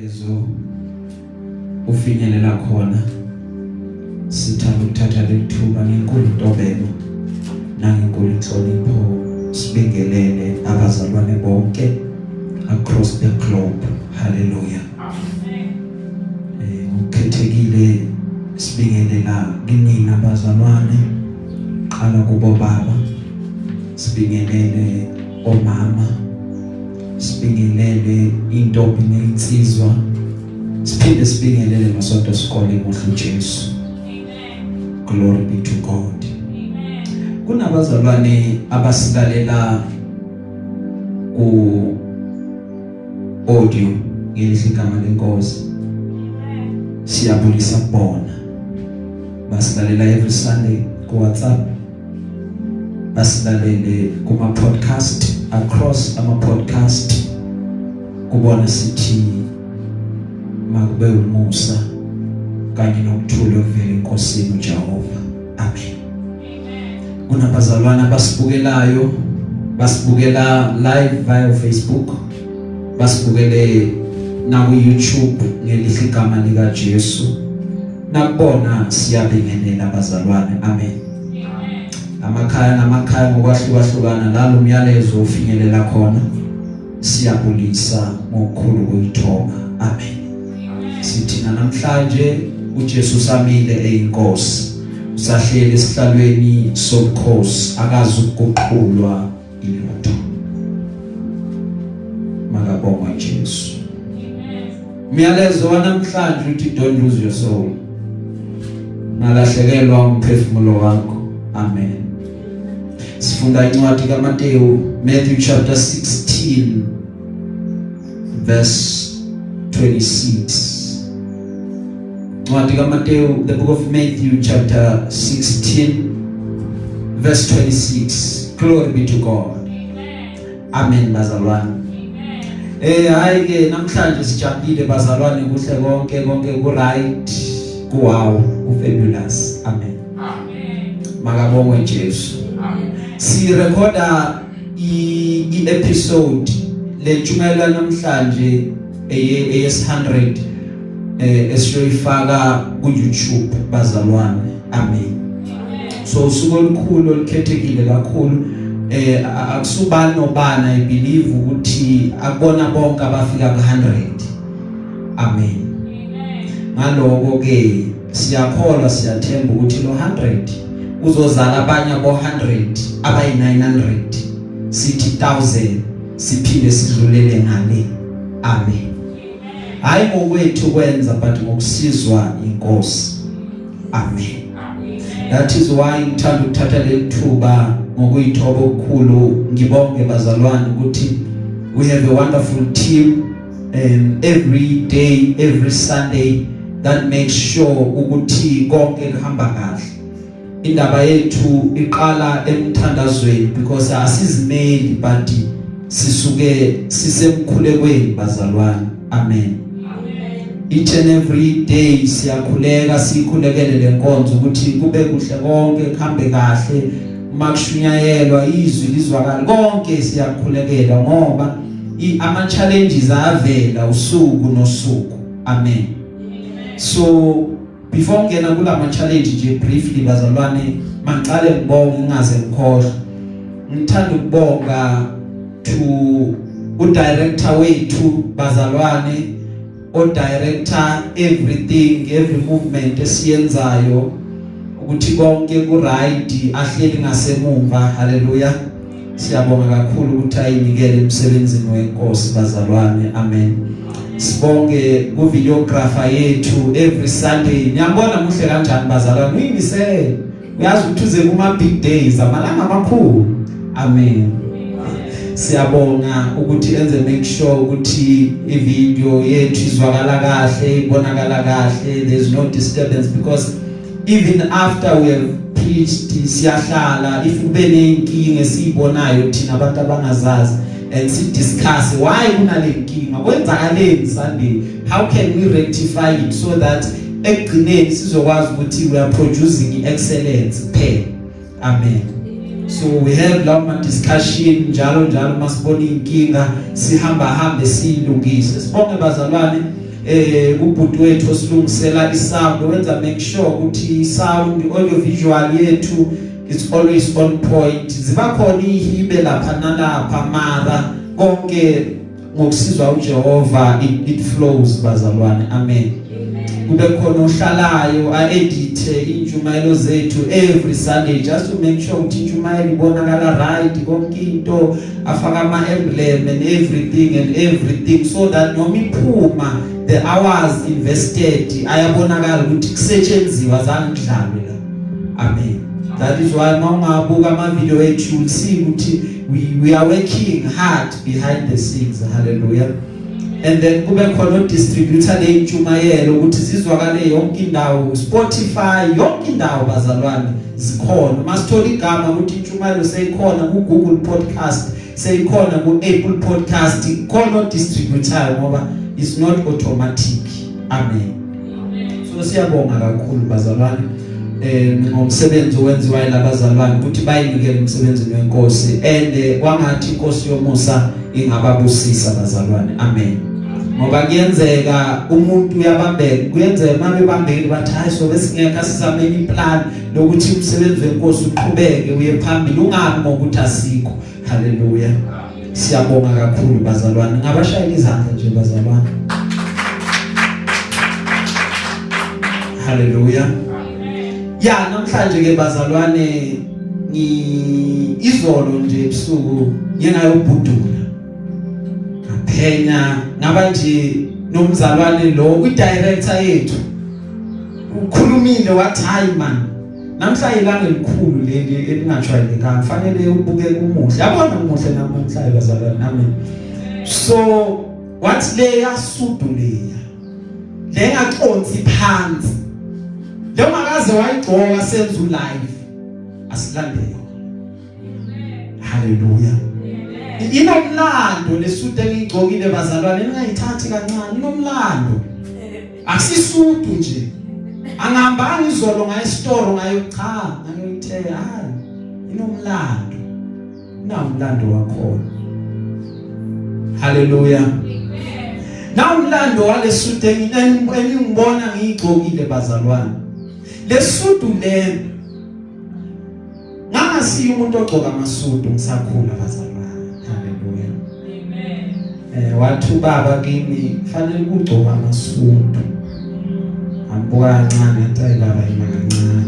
lezo ufinyelela khona sithanda ukuthatha lethuba ngenkulu ntobeko nangenkulu inhlonipho sibingelele abazalwane bonke across the globe. Hallelujah. Ukhethekile sibingelela kini abazalwane qala kubo baba, sibingelele omama, sibingelele intombi neinsizwa, siphinde sibingelele masonto esikole ngohlelo Jesu. Amen. Glory be to God. Amen. Kunabazalwane abasilalela ku audio ngelihle igama lenkosi. Siyabulisa kubona. Basilalela every Sunday ku WhatsApp. Basilalele kuma podcast across ama podcast. Kubona sithi makube umusa kanye nokuthula okuvela enkosini uJehova. Amen. Amen. Kunabazalwane abasibukelayo, basibukela live via Facebook, basibukele na ku YouTube ngelihle igama lika Jesu. Nakubona siyabingelela abazalwane. Amen. Amakhaya namakhaya ngokwahlukahlukana lalo umyalezo ofinyelela khona siyabulisa ngokukhulu ukuyithoba. Amen. Sithina namhlanje uJesu samile eyinkosi, usahleli esihlalweni sobukhosi, akazi ukuguqulwa ilutho. Makabongwe Jesu. Umyalezo wanamhlanje uthi don't lose your soul. Nalahlekelwa umphefumulo wakho. Amen. Sifunda incwadi kaMateyu, Matthew chapter 16 verse 26. Incwadi kaMateyu, the book of Matthew chapter 16 verse 26. Glory be to God. Amen bazalwane. Hayi ke namhlanje sijabulile bazalwane, kuhle konke ku right, ku wow, ku fabulous. Amen. Makabongwe Jesu. Si recorda episode lejumela namhlanje eyes 100 esiyoyifaka ku YouTube bazalwane. Amen. So usuku olukhulu olukhethekile kakhulu, akusubani nobana I believe ukuthi akubona bonke abafika ku 100. Amen. Ngaloko ke siyakholwa siyathemba ukuthi lo 100 uzozala abanye abo 100 abayi 900 sithi 1000 siphinde sidlulele ngale. Amen. Hayi ngokwethu kwenza but ngokusizwa inkosi. Amen. That is why ngithanda ukuthatha lethuba ngokuyithoba okukhulu ngibonge bazalwane ukuthi we have a wonderful team every day, every Sunday that makes sure ukuthi konke kuhamba kahle. Indaba yethu iqala emthandazweni because asizimeli but sisuke sisemkhulekweni bazalwane. Amen. Each and every day siyakhuleka, sikhulekele lenkonzo ukuthi kube kuhle konke kuhambe kahle, makushunyayelwa izwi lizwakala konke siyakhulekela ngoba ama challenges avela usuku nosuku. Amen. So before ngena kula ma challenge nje briefly bazalwane, maqale ngibonge ngaze ngikhohle. Ngithanda ukubonga to udirector wethu bazalwane, o director everything, every movement esiyenzayo ukuthi konke ku right, ahleli ngasemumva. Hallelujah. Siyabonga kakhulu ukuthi ayinikele emsebenzini wenkosi bazalwane. Amen. Sibonge ku videographer yethu every Sunday. Ngiyabona muhle kanjani bazalwane, uyingisele. Uyazi ukuthi uze kuma big days, amalanga amakhulu. Amen. Siyabonga ukuthi enze make sure ukuthi i-video yethu izwakala kahle, ibonakala kahle, there's no disturbance because even after we have preached siyahlala if ube nenkinga esibonayo thina abantu abangazazi and si discuss why kunalenkinga, kwenzakaleni Sunday, how can we rectify it so that ekugcineni sizokwazi ukuthi we are producing excellence pay. Amen. So we have long discussion njalo masibona inkinga sihamba hambe silungise. Sibonge bazalwane ubhuti wethu osilungisela isound wenza make sure ukuthi sound audio visual yethu it's always on point. Ziba khona ihibe lapha nalapha mara konke ngokusizwa uJehova it flows bazalwane. Amen. Kube khona ohlalayo a-edit injumayelo zethu every Sunday just to make sure ukuthi injumayelo ibonakala right konke into afaka ama-emblem and everything so that noma iphuma the hours invested ayabonakala ukuthi kusetshenziswa zangidlalwe la. Amen. That is why mangabuka ama-video ethu you'll see ukuthi we are working hard behind the scenes. Hallelujah. And then kube khona distributor leintshumayelo ukuthi sizwakale yonke indawo Spotify yonke indawo bazalwane zikhona masithola igama ukuthi intshumayelo seyikhona ku Google Podcast seyikhona ku Apple Podcast khona distributor ngoba it's not automatic. Amen. So siyabonga kakhulu bazalwane ngomsebenzi owenziwa yilabazalwane ukuthi bayinikele umsebenzi wenkosi and kwangathi inkosi yomusa ingababusisa bazalwane. Amen. Ngoba kuyenzeka umuntu uyabambeka kuyenzeka mabe bambekile bathi hayi so besingeka sizameni iplan lokuthi umsebenzi wenkosi uqhubeke uye phambili ungabi ngokuthi asikho. Haleluya. Siyabonga kakhulu bazalwane. Ngabashayela izandla nje bazalwane. Haleluya. Ya namhlanje ke bazalwane izolo nje ebusuku ngingayobhudula phenya ngaba nje nomzalwane lo udirector yethu ukhulumile wathi hayi man namhlanje ilanga elikhulu leli elingajwayelekanga kufanele ubuke umuhle yabona umuhle namhlanje bazalwane. Amen. So wathi le yasudu leya lengaconsi phansi lomakaze wayigcoka senza ulive asilandele. Hallelujah. Inomlando lesudu engigcokile bazalwane ningayithathi kancane inomlando akusisudu nje angihambanga izolo ngayistore ngayo cha ngayithe hayi inomlando namlando wakho. Hallelujah. Namlando walesudu engibona ngiyigcokile bazalwane lesudu le ngangasiyo umuntu ogcoka amasudu ngisakhula bazalwane. Wathi baba kimi fanele ukugcoka amasudu ambuka kancane ngathi baba imancane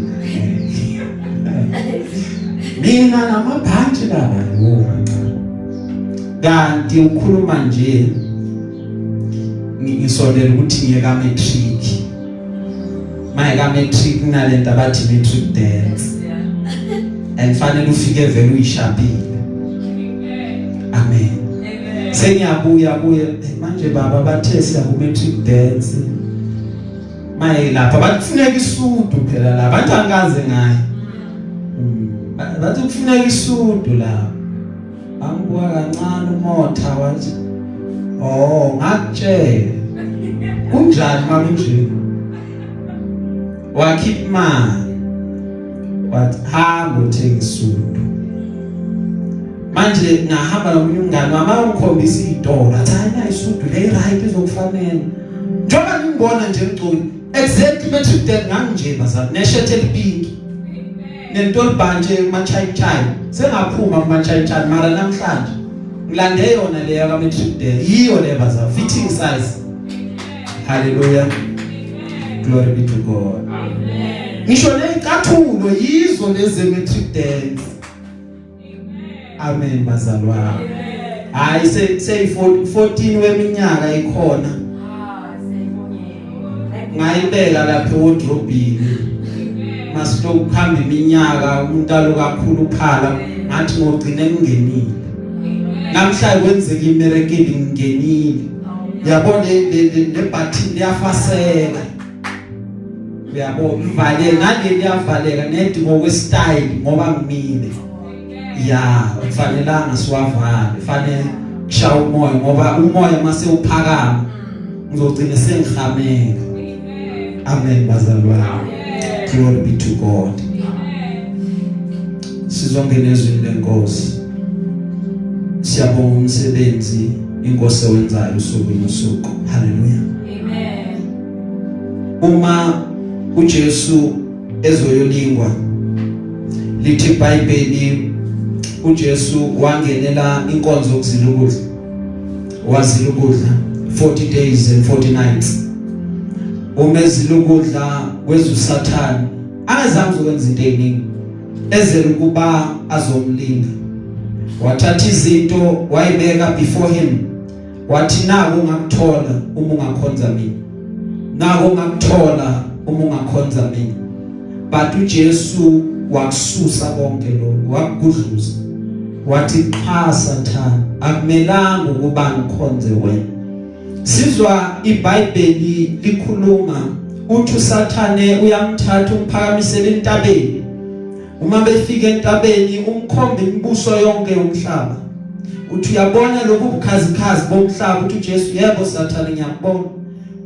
mina namabhanti laba kanti ukhuluma nje ngisondela ukuthi ngiyeka matric mayeka matric nalento abathi matric dance and fanele ufike vele uyishapile. Amen. Sengiyabuya manje baba bathe siyaku matric dance maye lapha bakufuneka isudu phela la bathi angaze ngaye bathi kufuneka isudu la angibuka kancane umotha wathi ngakutshela kunjani mama nje wakhipha imali wathi hamba uthenga isudu. Manje ngahamba nomunye umngane wami angikhombisa idola athi ayina isudu le right izokufanele njengoba ngibona nje ngicoli exactly matric dance nganje bazali neshirt elipink nentolibhanje machayichay sengaphuma kumachayichay mara namhlanje ngilande yona leyo ka matric dance yiyo le bazali fitting size. Hallelujah. Glory be to God. Amen. Ngisho lenkathulo yizo leze matric dance. Amen bazalwane. Hayi say 14 weminyaka ikhona. Ngayibeka lapha wardrobe. Masilo ukuhamba iminyaka umuntu alokakhulu phala ngathi ngogcina ngingenile. Namhlanje kwenzeka imiracle ngingenile. Yabona le button liyafaseka. Uyabona ivale ngale liyavaleka nedi ngokwestyle ngoba ngimile. Ya kufanelanga siwavale kufanele kushaya umoya ngoba umoya mase uphakama ngizogcina sengihameka. Amen bazalwane. Glory be to God. Sizongena ezweni lenkosi. Siyabonga umsebenzi inkosi owenzayo usuku nosuku. Hallelujah. Amen. uma uJesu ezoyolingwa lithi iBhayibheli uJesu wangenela inkonzo yokuzila ukudla wazila ukudla 40 days and 40 nights umezila ukudla kweza uSathane angazange ukwenza into eziningi ezela ukuba azomlinga wathatha izinto wayibeka before him wathi nako ungakuthola uma ungakhonza mina nako ungakuthola uma ungakhonza mina but uJesu wakususa konke lokho wakugudluza wathi cha Sathane akumelanga ukuba ngikhonze wena sizwa iBhayibheli likhuluma uthi uSathane uyamthatha umphakamisela entabeni uma befika entabeni umkhombe imibuso yonke yomhlaba uthi uyabona lokhu bukhazikhazi bomhlaba uthi uJesu yebo Sathane ngiyakubona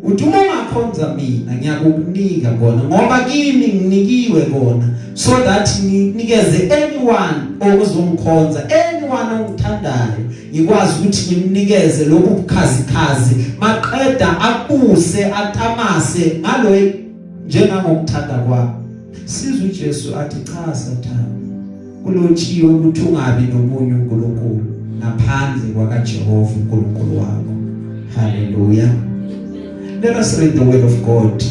uthi uma ungakhonza mina ngiyakukunika kona ngoba kimi nginikiwe kona so that nginikeze anyone ozongikhonza anyone ongithandayo ngikwazi ukuthi ngimnikeze lokhu bukhazikhazi maqeda akuse atamase ngalo njengangokuthanda kwami sizwe uJesu athi cha Sathane kulotshiwe ukuthi ungabi nomunye uNkulunkulu ngaphandle kwakaJehova uNkulunkulu wakho hallelujah. Let us read the word of God.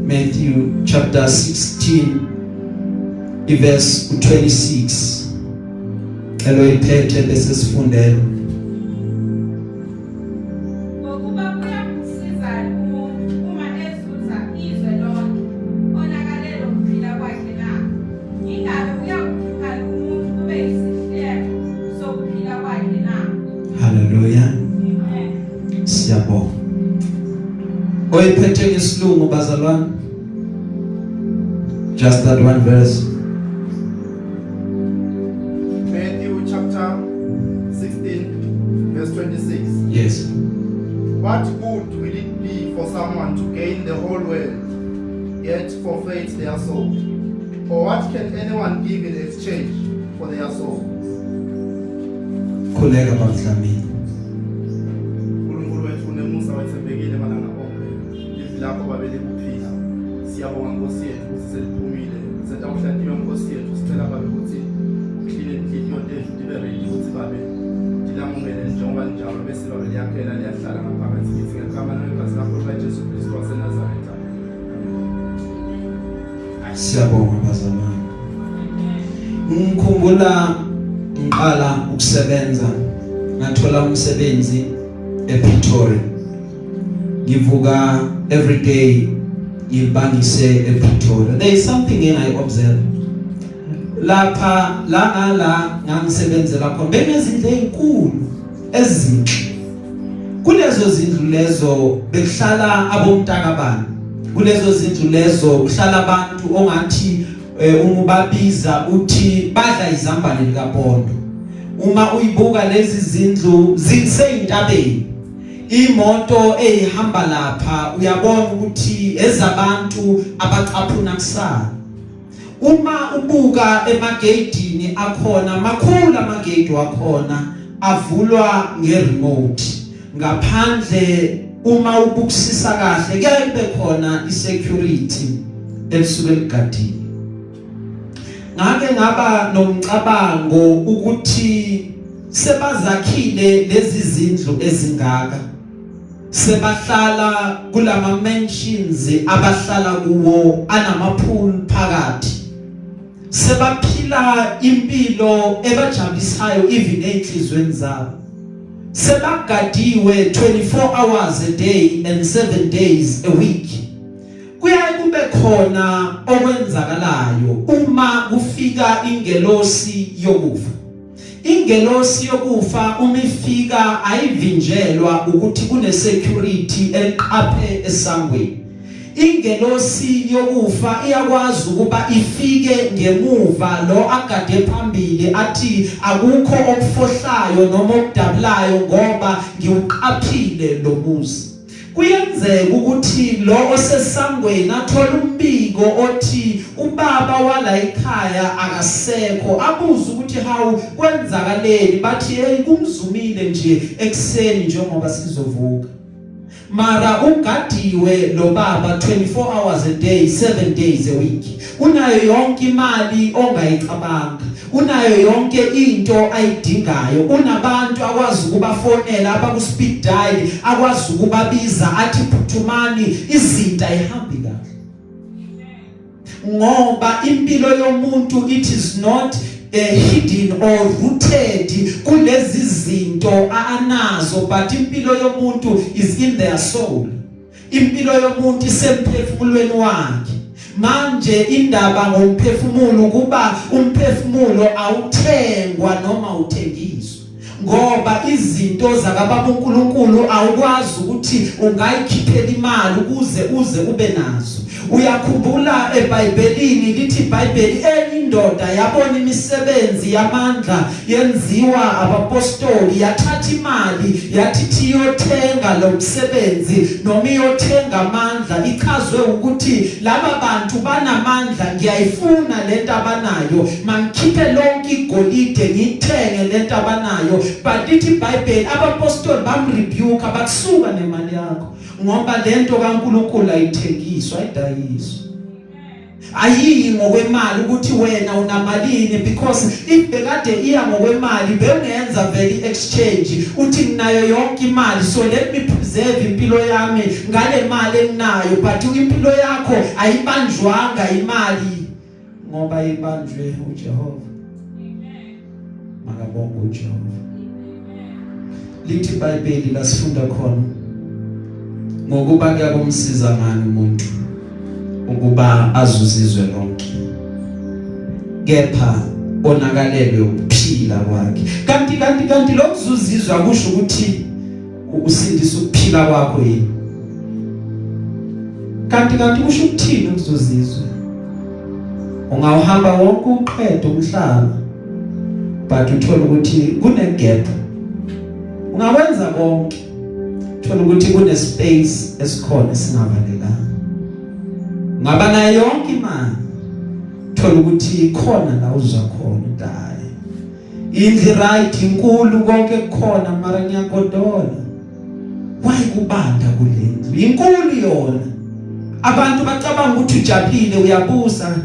Matthew chapter 16 verse 26. Elo iphethe bese sifundela. Ngokuba kuyakusiza umuntu uma ezuza izwe lonke onakalelo ukuphila kwakhe na. Ingabe uyakukhipha umuntu kube isihlelo sokuphila kwakhe na. Hallelujah. Siyabonga. Oyiphethe ngesilungu bazalwane. Just that one verse. Matthew chapter 16 verse 26. Yes. What good will it be for someone to gain the whole world, yet forfeit their soul? Or what can anyone give in exchange for their soul? Khuleka bamhlamini. uNkulunkulu wethu unemusa wethembekile malanga onke. Livi lakho babele kuphila. Siyabonga Nkosi yethu ukuthi seliphumile. Setawuhlantiwe Nkosi yethu sicela babe ukuthi uclean inhliziyo zethu dibe ready ukuthi babe dilamungele njengoba njalo bese babe liyakhela liyahlala ngaphakathi kithi ngegama likaNkosi lakho uJesu Kristu waseNazaretha. Siyabonga bazalwane. Ngikhumbula ngiqala ukusebenza ngathola umsebenzi ePretoria. Ngivuka every day ngibangise ePretoria. There is something I observe. Lapha la ngangisebenzela khona benezindlu ezinkulu ezinhle. Kulezo zindlu lezo bekuhlala abomntakabani. Kulezo zindlu lezo kuhlala abantu ongathi umubabiza uthi badla izambane likaPondo. Uma uyibuka lezi zindlu ziseyintabeni imoto ehamba lapha uyabona ukuthi ezabantu abacaphuna kusana. Uma ubuka emageyidini akhona makhulu amageyidi wakhona avulwa ngeremote ngaphandle uma ubukusisa kahle kuyabe khona isecurity elisuke ligadini. Ngake ngaba nomcabango ukuthi sebazakhile lezi zindlu ezingaka sebahlala kulama mansions abahlala kuwo anamapool phakathi sebaphila impilo ebajabulisayo even enhlizweni zabo sebagadiwe 24 hours a day and 7 days a week. Kuyaye kube khona okwenzakalayo uma kufika ingelosi yokufa. Ingelosi yokufa uma ifika ayivinjelwa ukuthi kune security eliqaphe esangweni. Ingelosi yokufa iyakwazi ukuba ifike ngemuva lo agade phambili athi akukho okufohlayo noma okudabulayo ngoba ngiuqaphile lo muzi. Kuyenzeka ukuthi lo osesangweni athola umbiko othi ubaba wala ekhaya akasekho abuza ukuthi hawu kwenzakaleni bathi hey kumzumile nje ekseni njengoba sizovuka. mara ungadiwe lo baba 24 hours a day 7 days a week. Unayo yonke imali ongayicabanga, unayo yonke into ayidingayo, unabantu akwazi ukubafonela abaku speed dial, akwazi ukubabiza athi phuthumani izinto ayihambi kahle. Ngoba impilo yomuntu it is not hidden or rooted kulezi zinto anazo, but impilo yomuntu is in their soul. Impilo yomuntu isemphefumulweni wakhe. Manje indaba ngomphefumulo kuba umphefumulo awuthengwa noma uthengiswa, ngoba izinto zakababa uNkulunkulu awukwazi ukuthi ungayikhiphela imali ukuze uze ube nazo. Uyakhumbula eBhayibhelini lithi iBhayibheli indoda yabona imisebenzi yamandla yenziwa abapostoli, yathatha imali yathi iyothenga lo msebenzi noma iyothenga amandla. Ichazwe ukuthi laba bantu banamandla, ngiyayifuna lento abanayo, mangikhiphe lonke igolide ngithenge lento abanayo. But lithi iBhayibheli abapostoli bamrebuke abakusuka nemali yakho, ngoba lento kaNkulunkulu ayithengiswa ayidayiswa. Ayiyi ngokwemali ukuthi wena unamalini, because if bekade iya ngokwemali bengenza vele exchange uthi nginayo yonke imali, so let me preserve impilo yami ngale mali enginayo. But impilo yakho ayibanjwanga imali, ngoba ibanjwe uJehova. Amen. Makabonga uJehova. Lithi iBhayibheli lasifunda khona ngokuba kuyakumsiza ngani umuntu ukuba azuzizwe lonke, kepha onakalelwe ukuphila kwakhe. Kanti lokuzuzizwa kusho ukuthi usindisa ukuphila kwakho yini? Kanti kusho ukuthini ukuzuzizwa? Ungahamba wonke uqedwe umhlaba but uthola ukuthi kune gap. Ungawenza konke uthola ukuthi kune space esikhona singavalekanga. Ngaba nayo yonke imali uthola ukuthi khona la uzwa khona udayi. Indli right inkulu konke kukhona mara ngiyagodola. Why kubanda kulendlu? Inkulu yona. Abantu bacabanga ukuthi ujabulile uyabusa.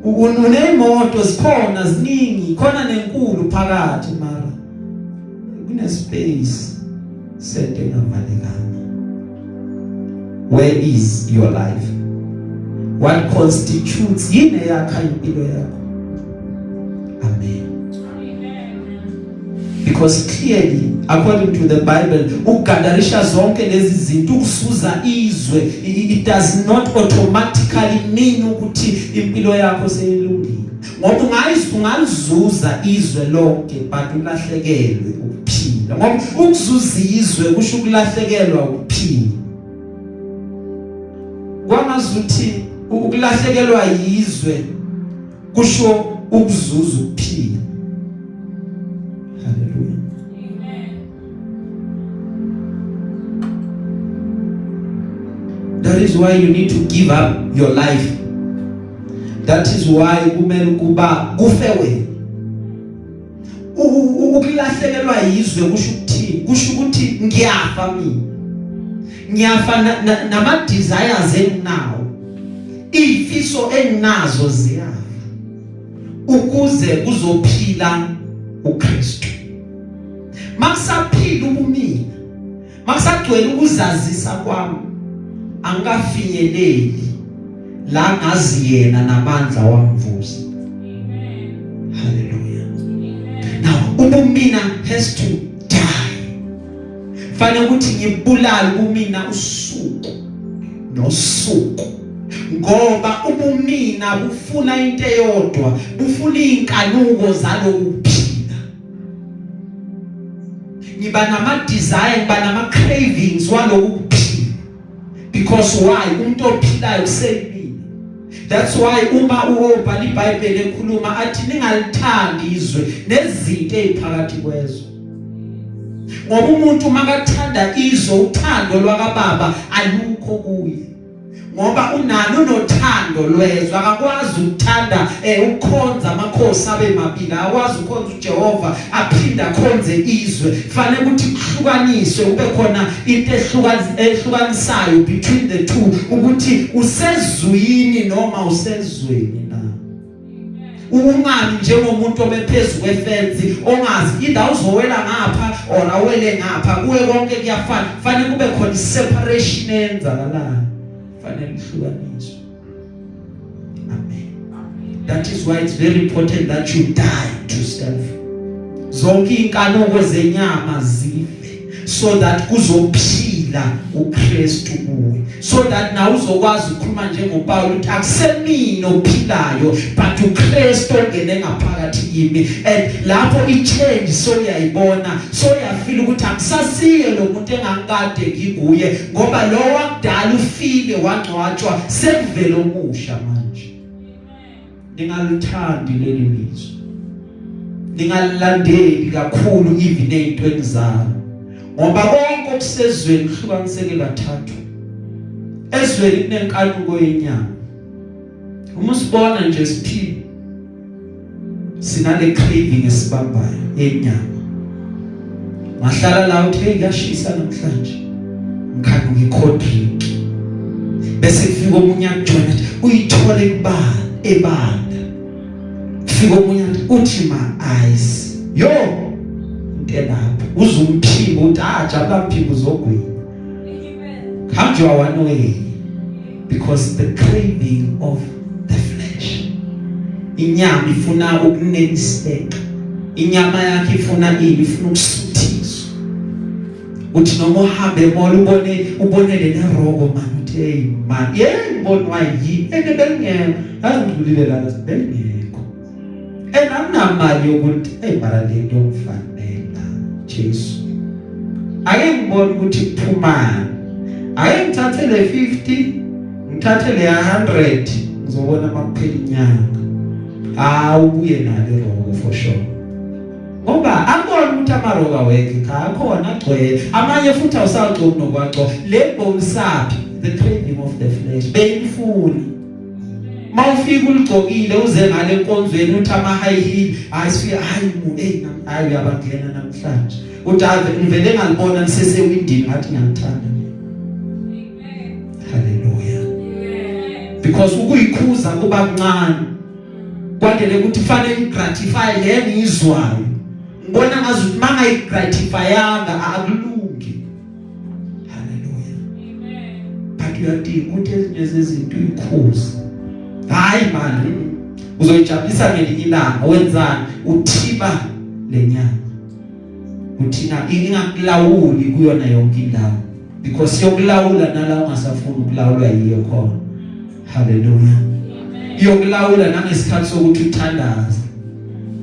Unemoto zikhona ziningi, khona nenkulu phakathi mara kune space sente ngavalekanga. Where is your life? What constitutes yini yakha impilo yakho? Amen. Because clearly according to the Bible ukugadarisha zonke lezi zinto ukusuza izwe, it does not automatically mean ukuthi impilo yakho seyilungile. Ngoba ungalizuza izwe lonke but ulahlekelwe ukuphila. Ngoba ukuzuza izwe kusho ukulahlekelwa ukuphila. Kwamazuthi ukulahlekelwa izwe kusho ukuzuza ukuphila. Hallelujah. Amen. That is why you need to give up your life. That is why kumele kuba kufe wena. Ukulahlekelwa izwe kusho ukuthini? Kusho ukuthi ngiyafa mina. Ngiyafa nama desires enginawo. Ifiso enginazo ziyafa. Ukuze kuzophila uKristu. Makusaphila ubumina, makusagcwele ukuzazisa kwami, angikafinyeleli la ngazi yena namandla wamvuza. Amen. Hallelujah. Amen. Now ubumina has to die. Fanele ukuthi ngibulale ubumina usuku nosuku, ngoba ubumina bufuna into eyodwa, bufuna inkanuko zalokuphila. Ngiba nama desire, ngiba nama cravings walokuphila. Because why? Umuntu ophilayo useyimini. That's why uma ubhala iBhayibheli ekhuluma athi ningalithandi izwe nezinto eziphakathi kwezwe. Ngoba umuntu makathanda izwe, uthando lwakababa alukho kuye. ngoba unalo nothando lwezwe akakwazi ukuthanda ukukhonza amakhosi abe mabili akwazi ukukhonza uJehova aphinda akhonze izwe fanele ukuthi kuhlukaniswe kube khona into ehlukanisayo between the two ukuthi usezwini noma usezweni na ungami njengomuntu obephezulu kwefence ongazi indawo uzowela ngapha or awele ngapha kuwe konke kuyafana fanele kube khona separation enzakalayo fanele ihlukaniswe. Amen. That is why it's very important that you die to self. Zonke inkanuko zenyama zife so that kuzophila uKristu kuwe, so that na uzokwazi ukukhuluma njengoPaul ukuthi akusemini ophilayo but uKristu ongene ngaphakathi kimi, and lapho ichange so uyayibona so uyafila ukuthi akusasiye lo muntu engangikade ngikuye ngoba lo wakudala ufile wangcwatshwa sekuvela omusha manje. Ningaluthandi leli lizwi, ningalandeli kakhulu even ezintweni zalo ngoba konke okusezweni kuhlukaniseke kathathu. Ezweni kunenkanuko yenyama. Uma sibona nje siphila sinale craving esibambayo yenyama. Mahlala la uthi kuyashisa namhlanje ngikhanuka i-cold drink bese kufika omunye akujona uyithole kubani ebanda kufika omunye uthi ma eyes yo lapho uzumphimbo uthi jabula mphimbo uzogwina. Come to our one way because the craving of the flesh. Inyama ifuna ukuneliseka, inyama yakhe ifuna ifuna ukusuthiswa. Uthi noma uhambe emola ubone le rogo man uthi hey man ngibonwa yi ebengeke azindlulile la sibengeko enamali yokuthi mara lento mfanela Jesu ake ngibone ukuthi kuphumana ake ngithathe le 50 ngithathe le 100 ngizobona makuphela inyanga ubuye nalo rogo for sure ngoba akubona ukuthi amarogo awekho khona agcwele amanye futhi awusagcoba nokwaco le bomsapi the craving of the flesh beyifuni mawufika uligcokile uze ngale enkonzweni uthi ama high heel ayifika hayi uyabangena namhlanje uthi ngivele ngalibona lisesewindini ngathi ngiyamthanda. Hallelujah. Because ukuyikhuza kuba kuncane kwandele ukuthi fanele igratify le ngizwayo ngibona ngazi ukuthi manga igratifyanga akulungi. Hallelujah. But uyadinga ukuthi ezinye zezinto uyikhuza hayi manje uzoyijabulisa ngelinye ilanga wenzani uthiba lenyama uthina ingakulawuli kuyona yonke indawo because yokulawula nala ungasafuna ukulawulwa yiyo khona. Hallelujah. Yokulawula nangesikhathi sokuthi uthandaza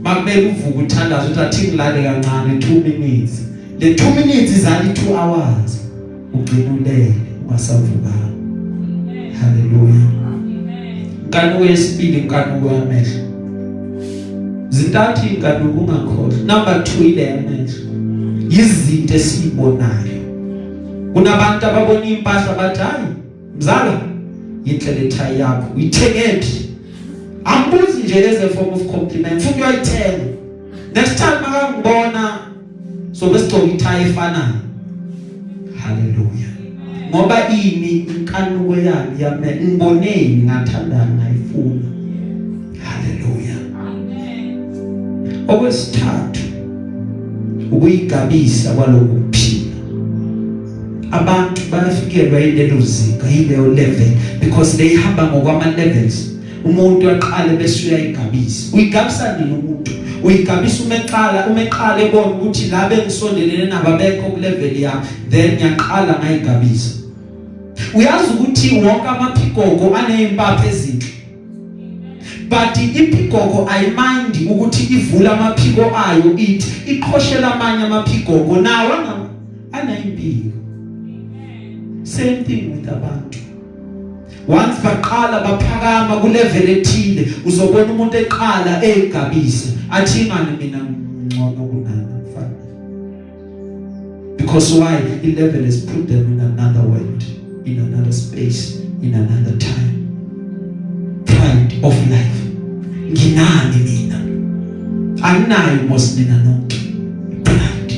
makubeka uvuka uthandaza uthi athi ngilale kancane 2 minutes le 2 minutes izali 2 hours ugcina ulele ungasavuka. Hallelujah. Inkanuko yesibili inkanuko yamehlo. Zintathu inkanuko ungakhohlwa. Number 2 ile yamehlo. Izinto esibonayo. Kunabantu ababona impahla bathi hayi mzala yinhle lethayi yakho uyithengephi. Ambuzi nje as a form of compliment futhi uyayithenga. Next time makangibona so besigcoka ithayi efanayo. Hallelujah. Ngoba ini inkanuko yami yami ngiboneni ngathanda ngayifuna. Hallelujah. Amen. Okwesithathu ukuyigabisa kwaloku kuphila. Abantu bayafikelwa yilelo zinga yileyo level because they hamba ngokwama levels. Umuntu aqale bese uyayigabisa. Uyigabisa nini umuntu? Uyigabisa umeqala ebona ukuthi la bengisondelene nababekho ku level yakho then ngiyaqala ngayigabisa. Uyazi ukuthi wonke amaphikoko aneimpapho ezinhle. But iphikoko ayimind ukuthi ivula amaphiko ayo ithi iqhoshela amanye amaphikoko nawo anayimpilo. Same thing with abantu. Once baqala baphakama ku level ethile uzobona umuntu eqala egabisa athi ngani mina ngcono kunani mfana. Because why? The level has put them in another world, in another space. in another time. Pride of life. Nginani mina? Anginayo mosina nonke. Pride.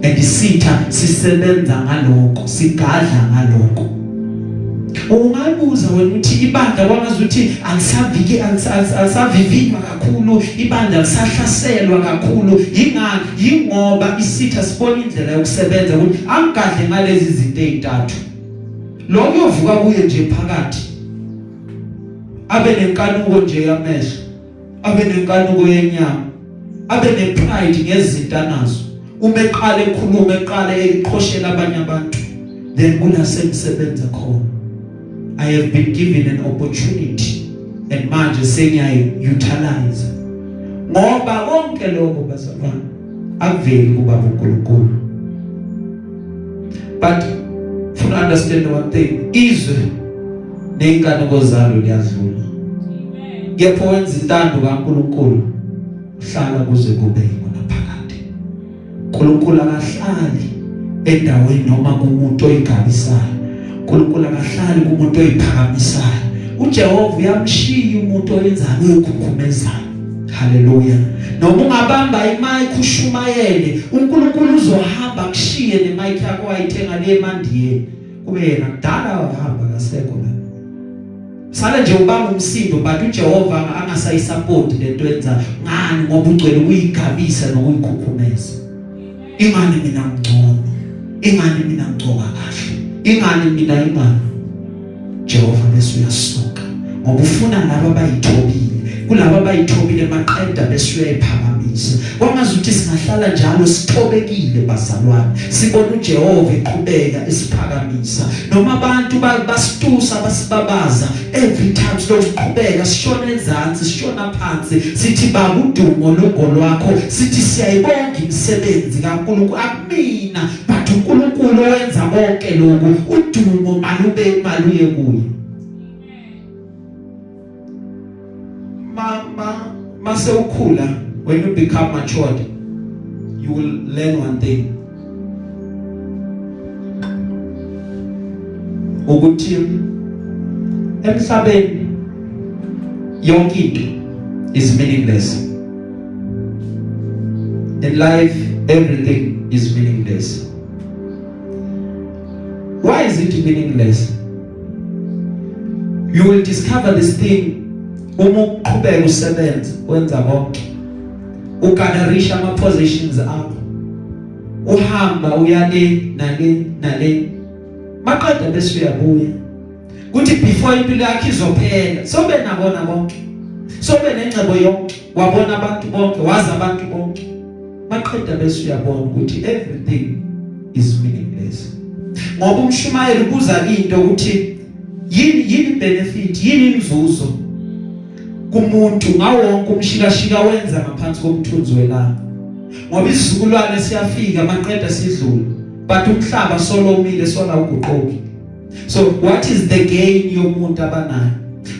And isitha sisebenza ngalokho, sigadla ngalokho. Ungabuza wena uthi ibandla kwangazuthi alisavivinywa kakhulu, ibandla lisahlaselwa kakhulu, yingoba isitha sibona indlela yokusebenza ukuthi angigadle ngalezi zinto ezintathu. Lo uyovuka kuye nje phakathi abe nenkanuko nje yamehlo, abe nenkanuko yenyama, abe nepride ngezinto anazo. Uma eqala ekhuluma, eqala eqhoshela abanye abantu, then kunasemsebenza khona. I have been given an opportunity and manje sengiyayi-utilize. Ngoba konke lokho bazalwane akuveli kuBaba uNkulunkulu. But for understand one thing, izwe ney'nkanuko zalo liyadlula. Kepha wenza intando kaNkulunkulu hlala kuze kube yikona phakade. uNkulunkulu akahlali endaweni noma kumuntu oyigabisayo. uNkulunkulu akahlali kumuntu oyiphakamisayo. uJehova uyamshiya umuntu oyenzayo oyikhukhumezana. Haleluya. Noma ungabamba imic ushumayele, uNkulunkulu uzohamba kushiye nemic yakho wayithenga le mandiyeni. Kube yena kudala wahamba kasekho la. Sala nje ubamba umsindo but uJehova angasayisupport lento yenza ngani ngoba ugcwele ukuyigabisa nokuyikhukhumeza. Ingani mina ngcono, ingani mina ngcoka kahle, ingani mina Jehova bese uyasuka ngoba ufuna laba abayithobile, kulabo abayithobile maqeda bese uyayiphakamisa. Kwangazuthi singahlala njalo sithobekile bazalwane, sibona uJehova eqhubeka esiphakamisa. Noma abantu basitusa basibabaza, every time siqhubeka sishona ezantsi sishona phansi sithi baba udumo longolwakho, sithi siyayibonga imisebenzi kaNkulunkulu akumina but uNkulunkulu owenza konke lokhu, udumo maluye kuye. Mase ukhula, when you become matured, you will learn one thing. Ukuthi emhlabeni yonke into is meaningless. In life, everything is meaningless. Why is it meaningless? You will discover this thing uma uqhubeka usebenza wenza konke, ukadarisha ama positions akho, uhamba uyale nale maqeda bese uyabuya kuthi before impilo yakho izophela sobe nabona bonke, sobe nengcebo yonke, wabona abantu bonke, wazi abantu bonke, maqeda bese uyabona ukuthi everything is meaningless. Ngoba umshumayeli ubuza into ukuthi yini benefit, yini inzuzo kumuntu ngawonke umshikashika wenza ngaphansi komthunzi welanga. Ngoba isizukulwane siyafika maqeda sidlula but umhlaba solomile sola uguquki. So what is the gain yomuntu abanayo?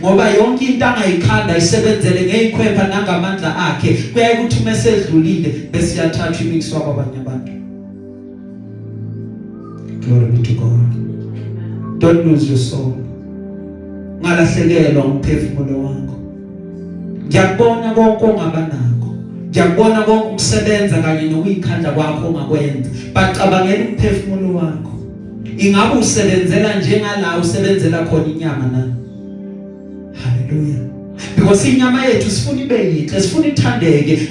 Ngoba yonke into angayikhanda isebenzele ngeyikhwepha nangamandla akhe, kuyaye ukuthi mesedlulile bese yathatha imixwa kwabanye abantu. Glory be to God. Don't lose your soul. Ngalahlekelwa umphefumulo wakho. Ngiyabona konke ongabanako, ngiyabona konke ukusebenza kanye nokuyikhandla kwakho ongakwenza, bacabangela umphefumulo wakho. Ingabe usebenzela njengala usebenzela khona inyama na? Hallelujah. Because inyama yethu sifuna ibe yinhle, sifuna ithandeke,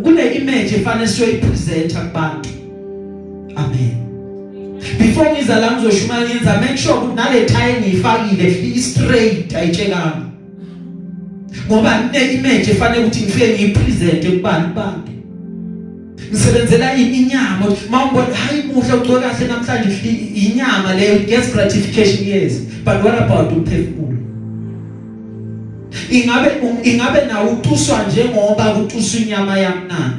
kune image efanele siyoyipresenta kubantu. Amen. Before ngiza la ngizoshumayela ngenza make sure ukuthi nale tie ngiyifakile i-straight ayitshekanga. Ngoba ne-image efanele ukuthi ngifike ngiyipresente kubantu bantu. Ngisebenzela inyama, mawubona hayi muhle ugcoka kahle namhlanje inyama leyo gets gratification, yes, but what about umphefumulo? Ingabe nawo utuswa njengoba kutuswa inyama yamnandi?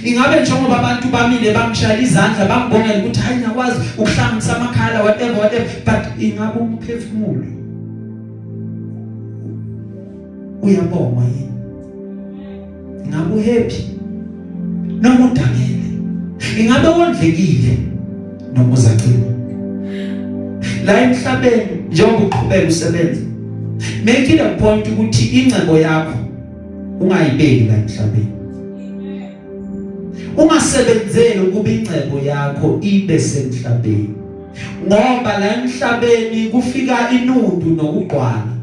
Ingabe njengoba abantu bamile bangishaya izandla bangibongela ukuthi hayi ngiyakwazi ukuhlanganisa amakhala whatever, but ingabe umphefumulo uyabonga yini? Ingabe happy noma udangele? Ingabe wondlekile noma uzacile? la emhlabeni njengoba uqhubeka usebenza, make it a point ukuthi ingcebo yakho ungayibeki la emhlabeni. Ungasebenzeli ukuba ingcebo yakho ibe semhlabeni, ngoba la emhlabeni kufika inundu nokugqwana,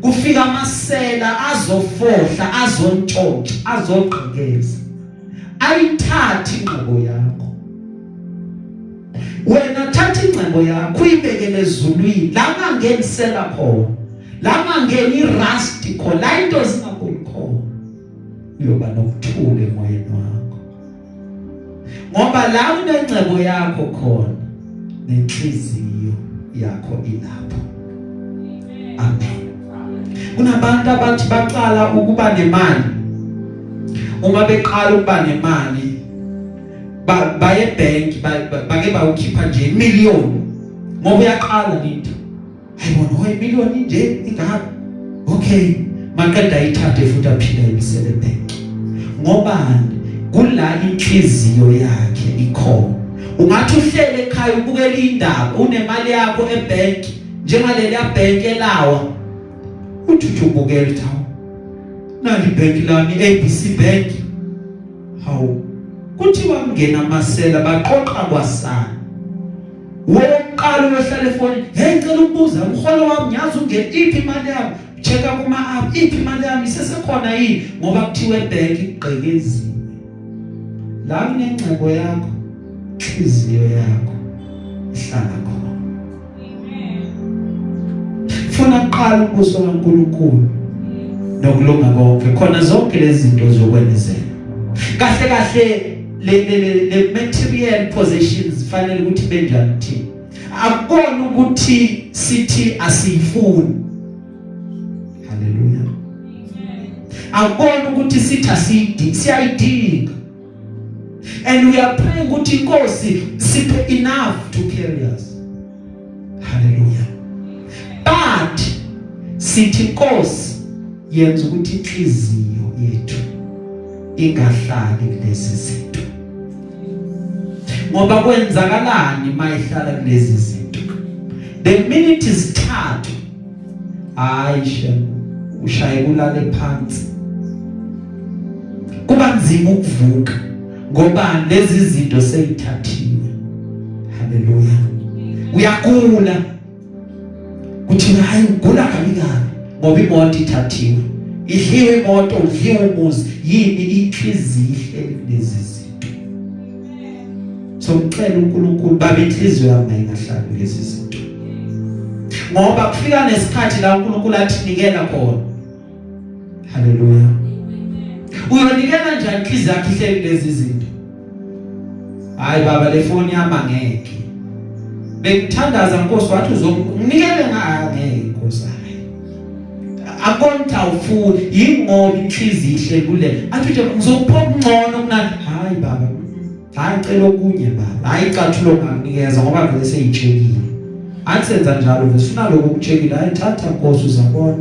kufika amasela azofohla, azontshontsha, azogqekeza, ayithatha ingcebo yakho. Wena thatha ingcebo yakho uyibekele ezulwini, la mangenisela khona, la mangeni irust khona, la into zingakhona khona, uyoba nokuthula emoyeni wakho, ngoba la unengcebo yakho khona nenhliziyo yakho ilapho. Amen. Kunabantu abathi baqala ukuba nemali, uma beqala ukuba nemali baye bank bake bawukhipha nje imiliyoni, ngoba uyaqala into ayibona hoye imiliyoni nje ingaka, okay maqeda ayithathe futhi aphinde ayibisele bank, ngoba kula inhliziyo yakhe ikhona. Ungathi uhlele ekhaya ubukela indaba, unemali yakho ebank njengaleli ya bank elawa, uthi ubukela thawu nali bank lami ABC bank, hawu kuthiwa mngena amasela baqoqa kwasana. Woqala uyohlala efonini, hey ngicela ukubuza umholo wami ngiyazi ungena iphi imali yami, checka kuma app iphi imali yami isesekhona yini, ngoba kuthiwa ebank igqekeziwe. La kunengcebo yakho, inhliziyo yakho ihlala khona. Funa uqala ubuso kaNkulunkulu nokulunga konke, khona zonke lezi zinto zokwenzela kahle kahle. Le material possessions fanele ukuthi benjani thina, akukona ukuthi sithi asiyifuni. Haleluya. Akukona ukuthi sithi siyayidinga, and we are praying ukuthi inkosi siphe enough to carry us. Haleluya. But sithi inkosi yenza ukuthi inhliziyo yethu ingahlali kulezi zinto, ngoba kwenzakalani mayihlala kulezi zinto? The minute isithathu ayishe ushaye kulale phansi, kuba nzima ukuvuka, ngoba lezi zinto seyithathiwe. Haleluya. Uyagula kuthi hayi ugula kabi kabi ngoba imoto ithathiwe, idliwe imoto, udliwe umuzi, yini inhliziyo ihleli kulezi zinto. So ngicela uNkulunkulu babe inhliziyo yami ingahlali kulezi zinto, ngoba kufika nesikhathi la uNkulunkulu athi nikela khona. Haleluya. Uyonikela njani inhliziyo yakho ihleli kulezi zinto? Hayi baba le phone yami angeke, bekuthandaza Nkosi wathi uzomnikele ngeke Nkosi. Akonta ufuni ingoba inhliziyo ihleli kule, athi nje ngizopha ngcono kunani. Hayi baba, hayi cela okunye baba, hayi cathulo nganikeza ngoba vele seyitshekile. Asenza njalo vele sifuna lokho ukutshekile, hayi thatha Nkosi uzabona.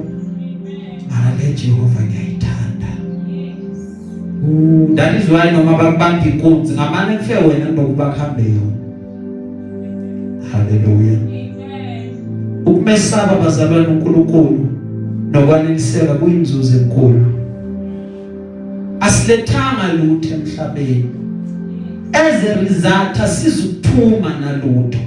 Mara le Jehova ngiyayithanda. That is why noma bakubamba inkunzi ngamane kufe wena nokuba khambe yona. Haleluya. Ukumesaba bazalwane uNkulunkulu nokwaneliseka kuyinzuzo enkulu. Asilethanga lutho emhlabeni, as a result asizukuphuma nalutho.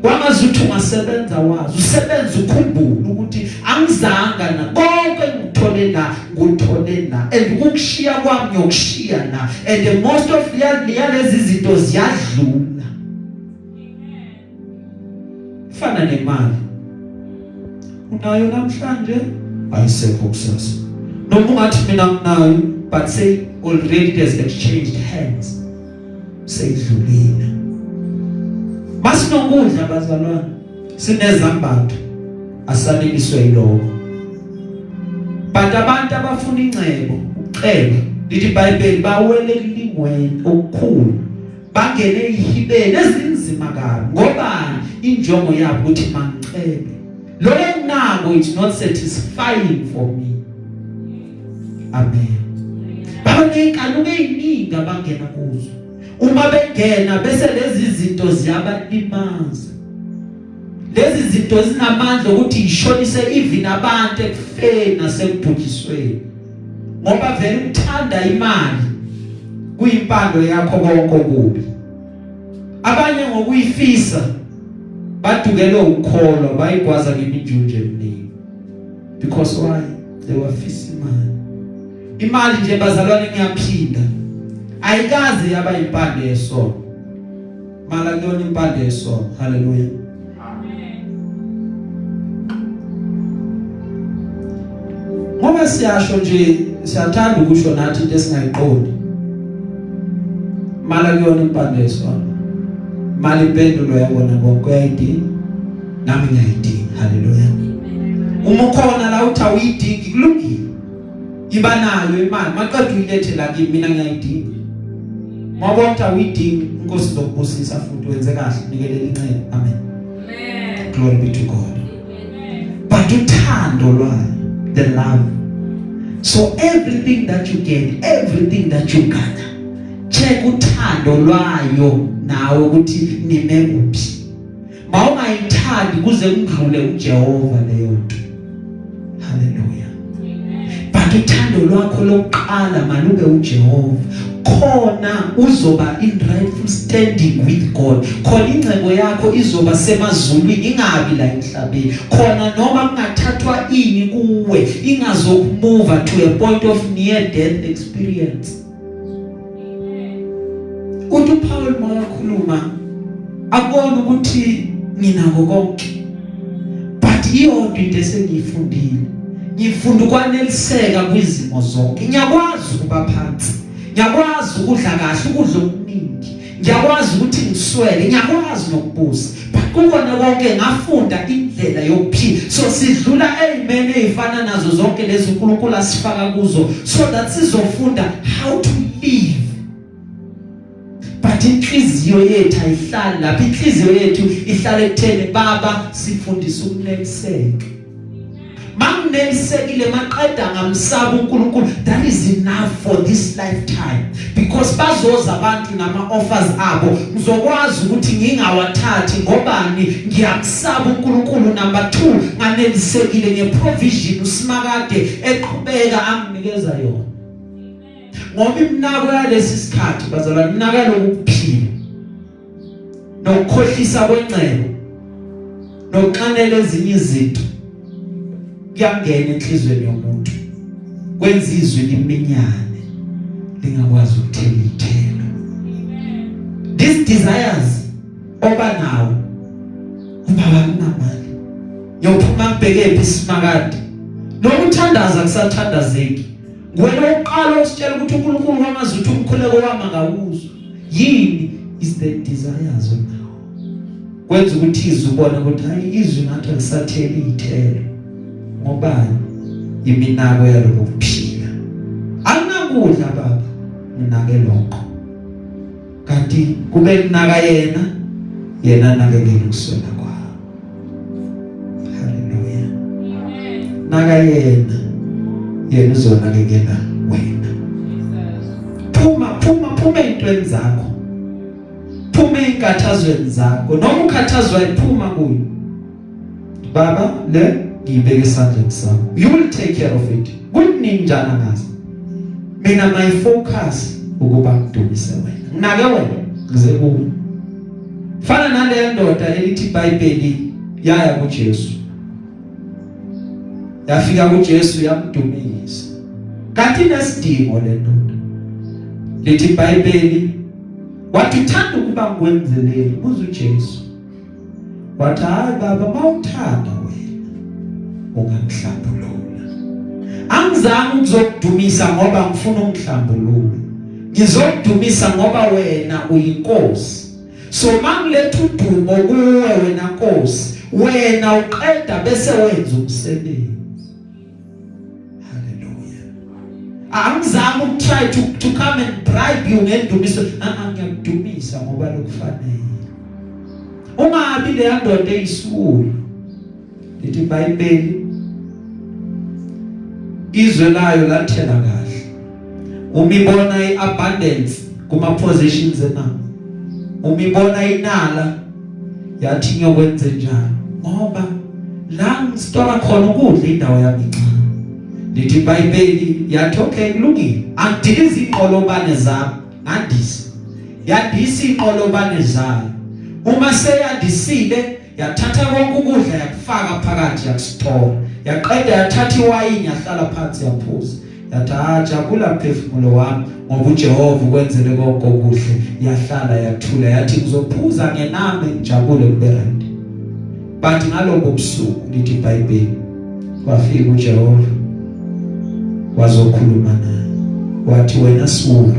Kwangazuthi ungasebenza wazi, usebenza ukhumbula ukuthi angizanga na konke ngithole la, nguthole la, and ukukushiya kwami ngiyokushiya na, and the most of lezi zinto ziyadlula. Fana nemali unayo namhlanje ayisekho kusasa, noma ungathi mina nginayo, but say already it has exchanged hands, seyidlulile. Masinokudla bazalwane, sinezambatho asaleliswe yiloko, but abantu abafuna ingcebo uceba lithi iBhayibheli bawele kulingweni okukhulu, bangene ihibeni ezinzima kabi, ngoba injongo yabo ukuthi mangicebe lo nabo, it's not satisfying for me. Amen. Babanekalo eyiningi abangena kuzo, uma bengena bese lezi zinto ziyabalimaza. lezi zinto zinamandla ukuthi ishonise even abantu ekufeni nasekubhujisweni ngoba vele ukuthanda imali kuyimpando yakho konke okubi abanye ngokuyifisa badukele ukukholwa bayigwaza ngeminjunje eminingi because why they were facing imali nje bazalwane ngiyaphinda ayikaze yaba impande yesono mala kuyona impande yesono haleluya amen ngoba siyasho nje siyathanda ukusho nathi into esingayiqondi mala kuyona impande yesono mali impendulo yabona bonke uyayidinga nami ngiyayidinga haleluya uma ukhona la uthi awuyidingi kulungile iba nayo imali maqedwe uyilethela kimi mina ngiyayidinga mabonke awuyidingi inkosi izokubusisa futhi wenze kahle nikelela incebo amen glory be to God but uthando lwayo the love so everything that you get everything that you gather check uthando lwayo nawe ukuthi nime kuphi mawungayithandi kuze kudlule uJehova leyo nto haleluya but uthando lwakho lokuqala malube uJehova khona uzoba in rightful standing with God khona incebo yakho izoba semazulwini ingabi la emhlabeni khona noma kungathathwa ini kuwe ingazokumuva to a point of near death experience uthi Paul mayakhuluma akubona ukuthi nginako konke but iyonto into esengiyifundile ngifunda ukwaneliseka kwizimo zonke ngiyakwazi ukuba phansi ngiyakwazi ukudla kahle ukudla okuningi ngiyakwazi ukuthi ngiswele ngiyakwazi nokubusa but kukhona konke ngafunda indlela yokuphila so sidlula amen ezifana nazo zonke lezi uNkulunkulu asifaka kuzo so that sizofunda how to live but inhliziyo yethu ayihlali lapha inhliziyo yethu ihlala ekutheni baba sifundisa ukuneliseka manginelisekile maqeda ngamsaba uNkulunkulu that is enough for this lifetime because bazoza abantu nama offers abo ngizokwazi ukuthi ngingawathathi ngobani ngiyamsaba uNkulunkulu number 2 nganelisekile ngeprovision usimakade eqhubeka anginikeza yona ngoba imnako yalesi sikhathi bazalwane imnaka lokuphila nokukhohlisa kwencebo nokuxanela ezinye izinto kuyangena enhlizweni yomuntu kwenza izwi liminyane lingakwazi ukuthela ithelo these desires oba nawo ubaba kunamali yophuma kubheke isimakade nokuthandaza kusathandazeki wena uqala usitshela ukuthi uNkulunkulu wangazi ukuthi umkhuleko wami ngawuzwa yini is the desires now kwenza ukuthi izubona ukuthi hayi izwi ngathi akusatheli ithelo ngobani iminako yalokuphila anginakudla baba nginake lokho kanti kube kunaka yena nakekela ukuswela kwawo haleluya naka yena uzonakekela wena phuma intweni zakho phuma inkathazweni zakho noma ukhathazwa iphuma kuyo baba le ngibeke esandleni sakho you will take care of it kuningi njana ngazi mina my focus ukuba ngidumise wena nginake wena ngize kuwe fana nale ndoda elithi iBhayibheli yaya kuJesu yafika kuJesu yamdumisa kanti nesidingo le ndoda lithi iBhayibheli wathi uthanda ukuba ngikwenzeleni buza uJesu wathi hayi baba mawuthanda wena ungamhlambulula angizange ukuzokudumisa ngoba ngifuna ungihlambulule ngizokudumisa ngoba wena uyinkosi so mangiletha udumo kuwe wena Nkosi wena uqeda bese wenza umsebenzi angizange ukutry to come and bribe you ngendumiso ngiyakudumisa ngoba lokufanele ungabi le ndoda eyisulu lithi iBhayibheli izwe layo lathela kahle umibona iabundance kuma positions ena umibona inala yathi ngiyokwenza njani ngoba la ngistora khona ukudla indawo yami incane. Lithi iBhayibheli yathi okay kulungile. Angidilize inqolobane zami, ngandisa. Yandisa inqolobane zayo. Uma seyandisile yathatha konke ukudla yakufaka phakathi yakustora. Yaqeda yathatha iwayini yahlala phansi yaphuza. Yathi ajabula mphefumulo wami ngoba uJehova ukwenzele konke okuhle. Yahlala yathula yathi ngizophuza ngenami ngijabule kube right. But ngalokho busuku lithi iBhayibheli wafika uJehova wazokhuluma naye. Wathi wena Sula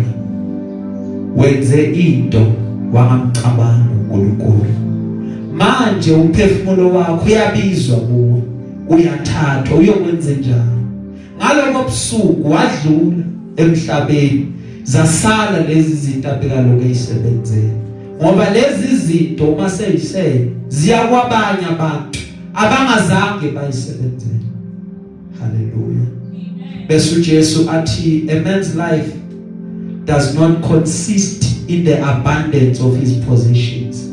wenze into wangamcabanga uNkulunkulu. Manje umphefumulo wakho uyabizwa kuwe. Uyathathwa uyokwenza njalo. Ngalokho busuku wadlula emhlabeni zasala lezi zinto abekaloku eyisebenzele. Ngoba lezi zinto uma seyisele ziyakwabanye abantu abangazange bayisebenzele. Hallelujah. Bese uJesu athi a man's life does not consist in the abundance of his possessions.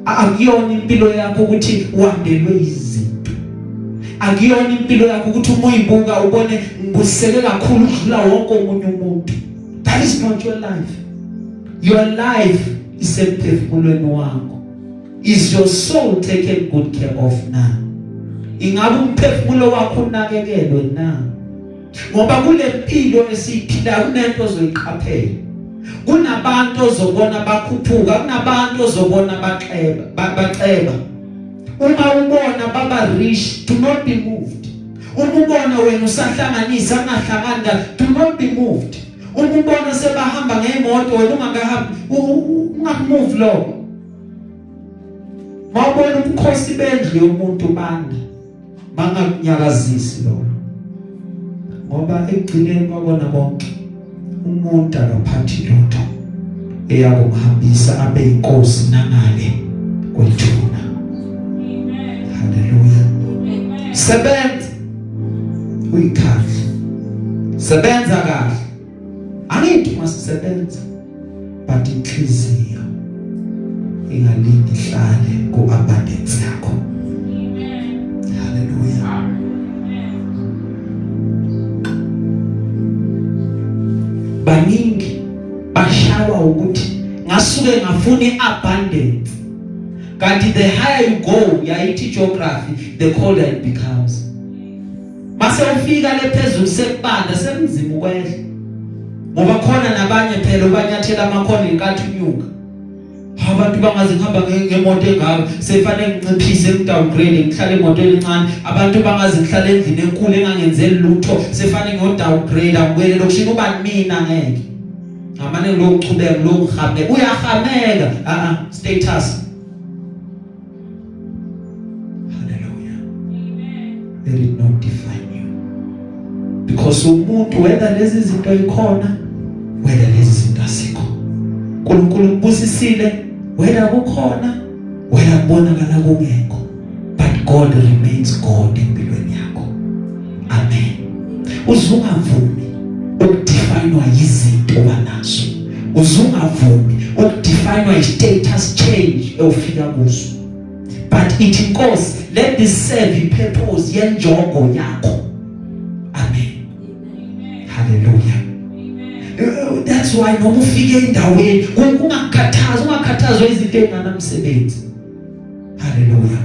Akuyona impilo yakho ukuthi uhandelwe izinto. Akuyona impilo yakho ukuthi uma uyibuka ubone ngibuseke kakhulu ukudlula wonke umunye umuntu. That is not your life. Your life is emphefumulweni wakho. Is your soul taken good care of now? Ingabe umphefumulo wakho unakekelwe na? Ngoba kule mpilo esiphila kunento ozoyiqaphela. Kunabantu ozobona bakhuphuka, kunabantu ozobona baceba. Uma ubona baba rich, do not be moved. Uma ubona wena usahlanganisa ungahlangana, do not be moved. Uma ubona sebahamba ngemoto wena ungahambi, ungamove lo. Mawubona umkhosi bendlu yomuntu banda, bangakunyakazisi lo. Ngoba ekugcineni babona bonke umuntu akaphathi lutho eyakumhambisa abe inkosi nangale kwethuna. Amen. Hallelujah. Amen. Sebenza uyikhahle. Sebenza kahle. Angithi masisebenza but inhliziyo ingalindi ihlale ku-abundance yakho. Amen. Hallelujah. Baningi bashawa ukuthi ngasuke ngafuna iabundance. Kanti the higher you go, yayithi geography, the colder it becomes. Mase ufika lephezulu sekubanda semzima ukwehla. Ngoba khona nabanye phela banyathela amakhona inkathi unyuka. Abantu bangaze ngihamba ngemoto engaka sefanele nginciphise ngidowngrade ngihlale emotweni encane. Abantu bangaze ngihlale endlini enkulu engangenzeli lutho sefanele ngiyodowngrade angibuyele lokushini uba mina ngeke. Ngamane lokuchubeka lokuhameka uyahameka status. Hallelujah. Amen. Let it not define you. Because umuntu whether lezi zinto ikhona whether lezi zinto asikho. uNkulunkulu ubusisile whether kukhona whether kubonakala kungekho, but God remains God empilweni yakho. Amen. Uzungavumi ukudefinewa yizinto banazo. Uzungavumi ukudefinewa i-status change ewufika kuzo. But ithi Nkosi, let this serve i-purpose yenjongo yakho. Amen. Hallelujah. That's why noma ufike endaweni ungakhathazwa izinto ezinganamsebenzi. Hallelujah.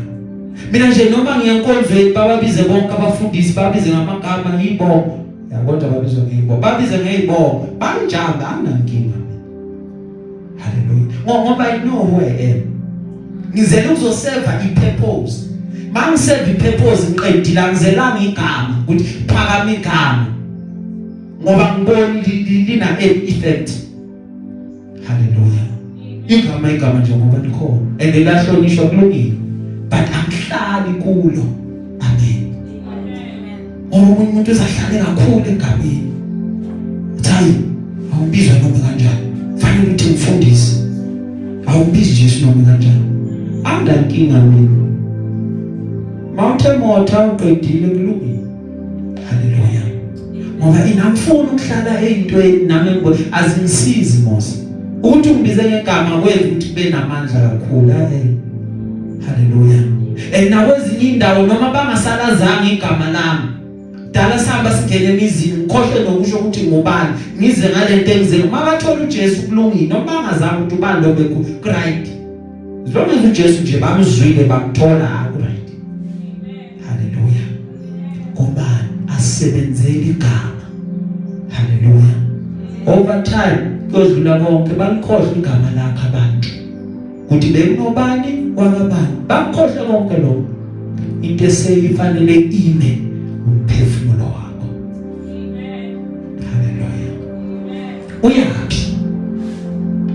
Mina nje noma ngiyankonzweni bababize bonke abafundisi babize ngamagama ibongo. Yabona babizwa ngeyibongo. Babize ngeyibongo. Banjani anginankinga. Hallelujah. Ngoba I know who I am. Ngizele uzoserve i-purpose. Mangiserve i-purpose ngiqedile ngizelanga igama ukuthi phakama igama. Ngoba ngiboni lina effect. Hallelujah. Igama nje ngoba likhona and lahlonishwa kulungile, but angihlali kulo. Amen. Ngoba umuntu uzahlale kakhulu egameni. Thayi awubizwa noma kanjani, fanele ukuthi ufundise. Awubizi Jesu noma kanjani. Andankinga mina. Mawuthe motha uqedile kulungile. Hallelujah. Ngoba inamfuna ukuhlala ezintweni nami azingisizi mos. Ukuthi ungibize ngegama kwenza ukuthi kube namandla kakhulu. Haleluya. Nakwezinye indawo noma bangasalazanga igama lami dala sihamba singene emizini ngikhohle nokusho ukuthi ngubani ngize ngalento engizeni mabathola uJesu kulungile noma bangazange ukuthi ubani lo bekho right zonke uJesu nje bamzwile bamthola right. Haleluya. Ngobani asebenzele igama. Haleluya. Over time kodlula konke balikhohle igama lakhe abantu ukuthi bekunobani wakabani bakhohle konke lokho into eseyifanele ime umphefumulo wakho. Haleluya. Uyaphi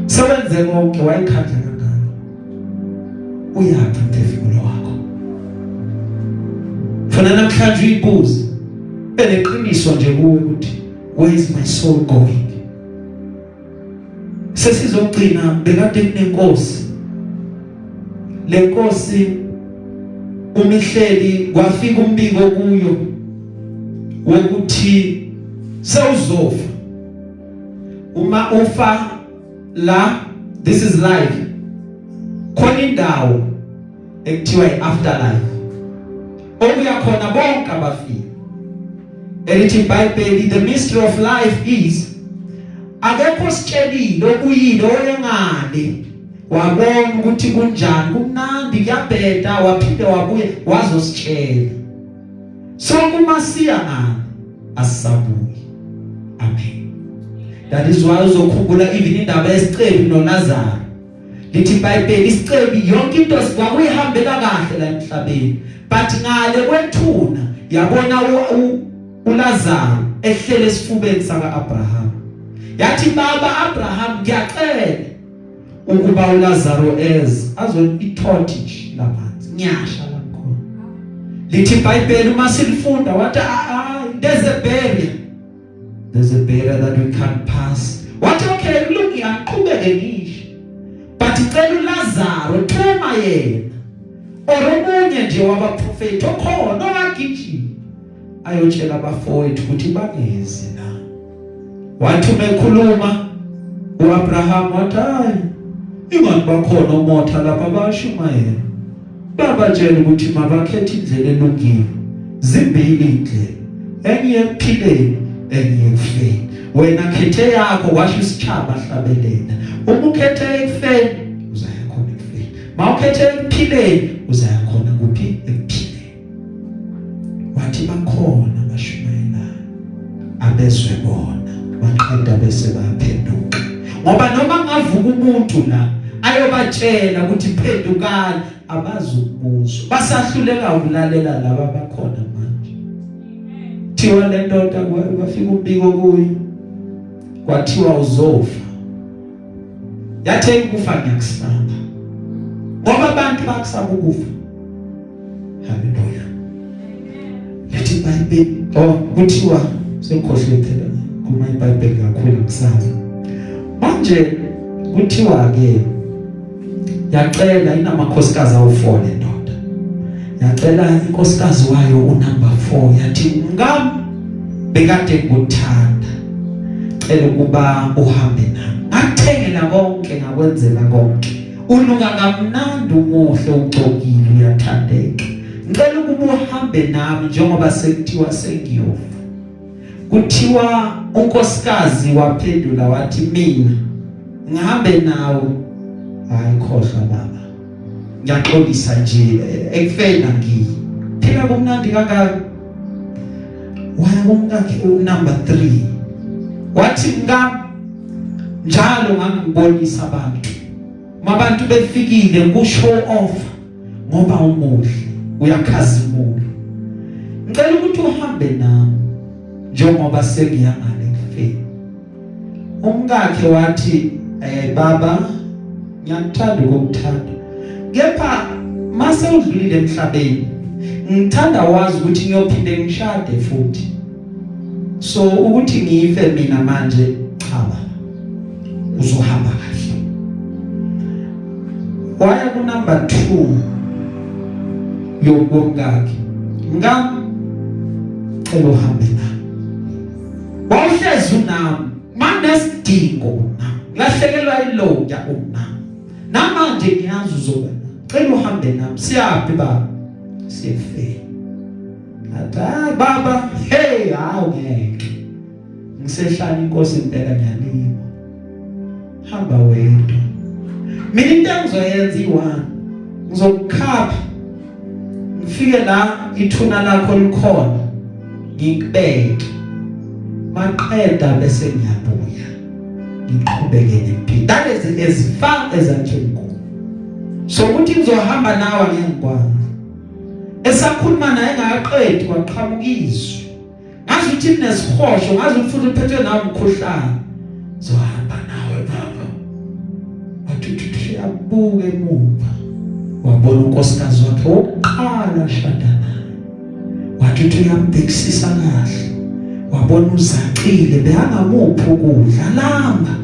sewenze konke wayikhanda kangaka uyaphi umphefumulo wakho funa namhlanje uyibuze beneqiniso nje kuwe ukuthi where is my soul going. Sesizogcina bekade kunenkosi le nkosi umihleli kwafika umbiko kuyo wokuthi sewuzofa uma ufa la this is life khona indawo ekuthiwa iafterlife okuya khona bonke abafile. Elithi iBhayibheli the mystery of life is akekho sitshelile okuyini oyengane wabona ukuthi kunjani kumnandi kuyabheda waphinde wabuye wazositshela so kuma siya ngani asisabuyi. Amen. That is why uzokhumbula even indaba yesicebi noLazaro lithi iBhayibheli isicebi yonke into sikwakuyihambela kahle la emhlabeni but ngale kwethuna yabona uLazaro ehlele esifubeni saka Abraham yathi baba Abraham ngiyacela ukuba uLazaro azoithoti nje lamanzi nyasha lakhona. Lithi iBhayibheli uma silifunda wathi there's a barrier that we can't pass. Wathi okay look yaqhubeke ngisho but icela uLazaro thuma yena oromunye nje wabaprofeti okhona owagijima ayotshela abafowethu ukuthi bangezi la. Wathi mekhuluma uAbraham wathi hayi ingani bakhona umotha lapha bashumayela babatshela ukuthi mabakhethe indlela elungile zimbili indlela enye ephileni enye ekufeni wena khethe yakho washo isichaba hlabelela uma ukhethe ekufeni uzaya khona ekufeni mawukhethe ekuphileni uzaya khona kuphi ekuphileni. Wathi bakhona bashumayela abezwe bona baqeda bese baphenduka ngoba noma ngavuka umuntu la ayobatshela ukuthi phendukani abazukuzwa basahluleka ukulalela laba bakhona manje. Thiwa le ndoda kwafika umbiko kuyo kwathiwa uzofa yathi ukufa ngiyakusaba ngoba abantu bakusaba ukufa. Haleluya. Lithi iBhayibheli kuthiwa sekhohle phela kuma iBhayibheli kakhulu kusasa manje kuthiwa ke yacela inamakhosikazi awu4 le ndoda yacela inkosikazi wayo unumber 4 yathi ngam bekade ngikuthanda cela ukuba uhambe nami ngakuthengela konke ngakwenzela konke unuka kamnandi umuhle ugcokile uyathandeka ngicela ukuba uhambe nami njengoba sekuthiwa sengiyofa. Kuthiwa unkosikazi waphendula wathi mina ngihambe nawe hayi khohlwa baba ngiyaxolisa nje ekufena ngiyi phela kumnandi kangaka. Waya kumkakhe number 3 wathi njalo ngangibonisa abantu mabantu befikile ku show off ngoba umuhle uyakhazimula ngicela ukuthi uhambe nami njengoba sengiyangale ekufeni. Umkakhe wathi baba ngiyakuthanda ukukuthanda kepha mase udlulile emhlabeni ngithanda wazi ukuthi ngiyophinde ngishade futhi so ukuthi ngife mina manje chaba uzohamba kahle. Waya ku number 2 yomkakhe cela uhambe nami wawuhlezi unami manesidingo unami lahlekelwa iloya unami namanje ngiyazi uzoba cela uhambe nami. Siyaphi baba? Siyefeni. Ata baba, hey, awungeke. Ngisehlala inkosi impela ngiyalima. Hamba wedwa. Mina into engizoyenza iwani. Ngizokukhapha. Ngifike la ithuna lakho likhona. Ngikubeke. Maqeda bese ngiyabuya. Ngiqhubeke nempilo. That is as far as I can go. So ukuthi ngizohamba nawe ngengikwazi. Esakhuluma naye ngaqedi kwaqhamukizwa. Ngazi ukuthi nesihosho, ngazi ukuthi futhi uphethwe nawe umkhuhlane. Zohamba nawe baba. Wathuthuthu yabuke emuva. Wabona unkosikazi wakhe oqala shada naye. Wathi uyambhekisisa kahle. Wabona uzacile beyangamuphi ukudla lamba.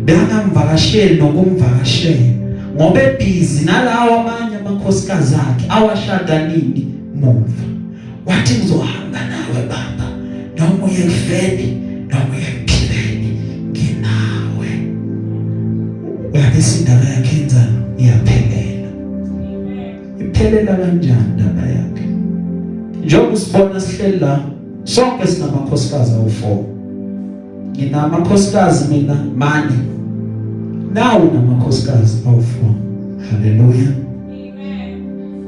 Beyangamvakasheli nokumvakashela. Ngoba ebhizi nalawo amanye amakhosikazi akhe awashada nini muva. Wathi ngizohamba nawe baba. Noma uye kufeni, noma uye kuphileni, nginawe. Uyabese indaba yakhe enzani? Iyaphelela. Iphelela kanjani indaba yakhe? Njengoba usibona sihleli la, sonke sinamakhosikazi awu-4. Nginamakhosikazi mina mane. Nawe unamakhosikazi awu-4. Hallelujah. Amen.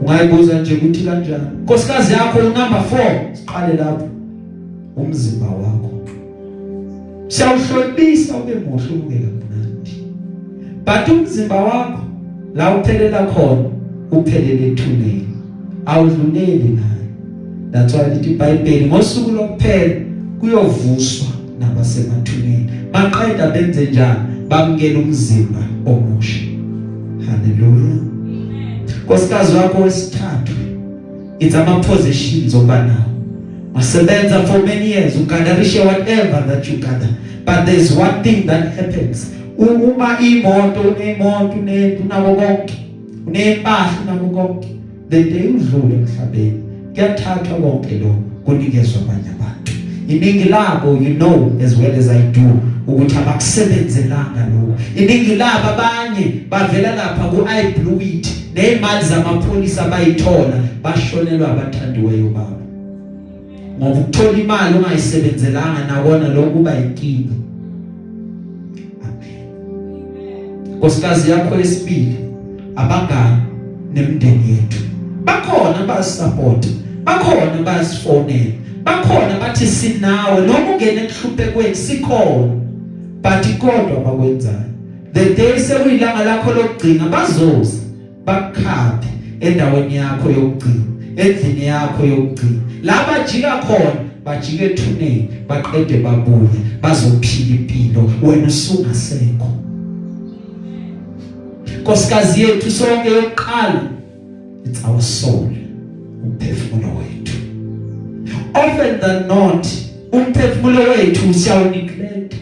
Ungayibuza nje ukuthi kanjani? Nkosikazi yakho unumber 4. Siqale lapho. Umzimba wakho. Siyawuhlobisa ube muhle ungeke mnandi. But umzimba wakho la uphelela khona, uphelele ethuneni. Awudluleli naye. That's why lithi iBhayibheli ngosuku lokuphela kuyovuswa nabasemathuneni. Maqeda benze njani? Bamkele umzimba omusha. Hallelujah. Amen. Nkosikazi wakho wesithathu. It's ama positions obanawo. Masebenza for many years, ukadarisha whatever that you gather. But there's one thing that happens. Uma imoto unabo konke. Unempahla unabo konke. The day udlule emhlabeni. Kuyathathwa konke lo kunikezwe abanye abantu. Iningi labo you know as well as I do ukuthi abakusebenzelanga lo. Iningi labo abanye bavela lapha ku iBlueWheat nemali zamapholisa bayithola bashonelwa abathandiweyo babo. Ngoba ukuthola imali ongayisebenzelanga nakona lokho kuba inkinga. Amen. Nkosikazi yakho yesibili abangani nemndeni yethu. Bakhona basisupport, bakhona basifonela, bakhona bathi sinawe noma ungene kuhluphekweni sikhona. But kodwa bakwenzayo. The day sekuyilanga lakho lokugcina bazoza bakhaphe endaweni yakho yokugcina. Endlini yakho yokugcina laba jika khona bajike ethuneni baqede babuye bazophila impilo wena usungasekho. Nkosikazi yethu sonke yokuqala it's our soul, umphefumulo wethu. Often than not umphefumulo wethu siyawuneglect.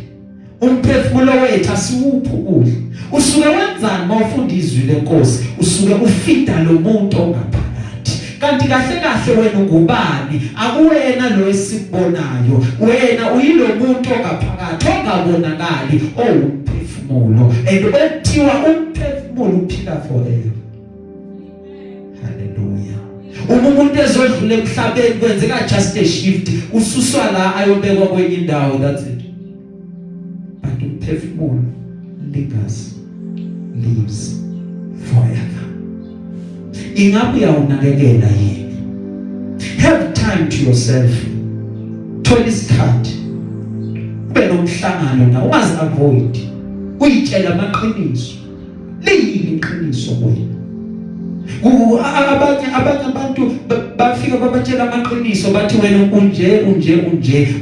Umphefumulo wethu asiwuphi ukudla. Usuke wenzani mawufunda izwi lenkosi? Usuke ufida lo muntu ongapha. Kanti kahle kahle wena ungubani? Akuwena lo esibonayo. Wena uyilo muntu ongaphakathi ongabonakali umphefumulo. And okuthiwa umphefumulo uphila forever. Hallelujah. Umuntu ezodlula emhlabeni kwenzeka just a shift. Ususwa la ayobekwa kwenye indawo, that's it. But umphefumulo lives forever. Ingabe uyawunakekela yini? Have time to yourself. Thola isikhathi. Ube nomhlangano na ungazi avoid. Uyitshela amaqiniso. Liyini iqiniso wena? Abanye abantu bafika babatshela amaqiniso bathi wena unje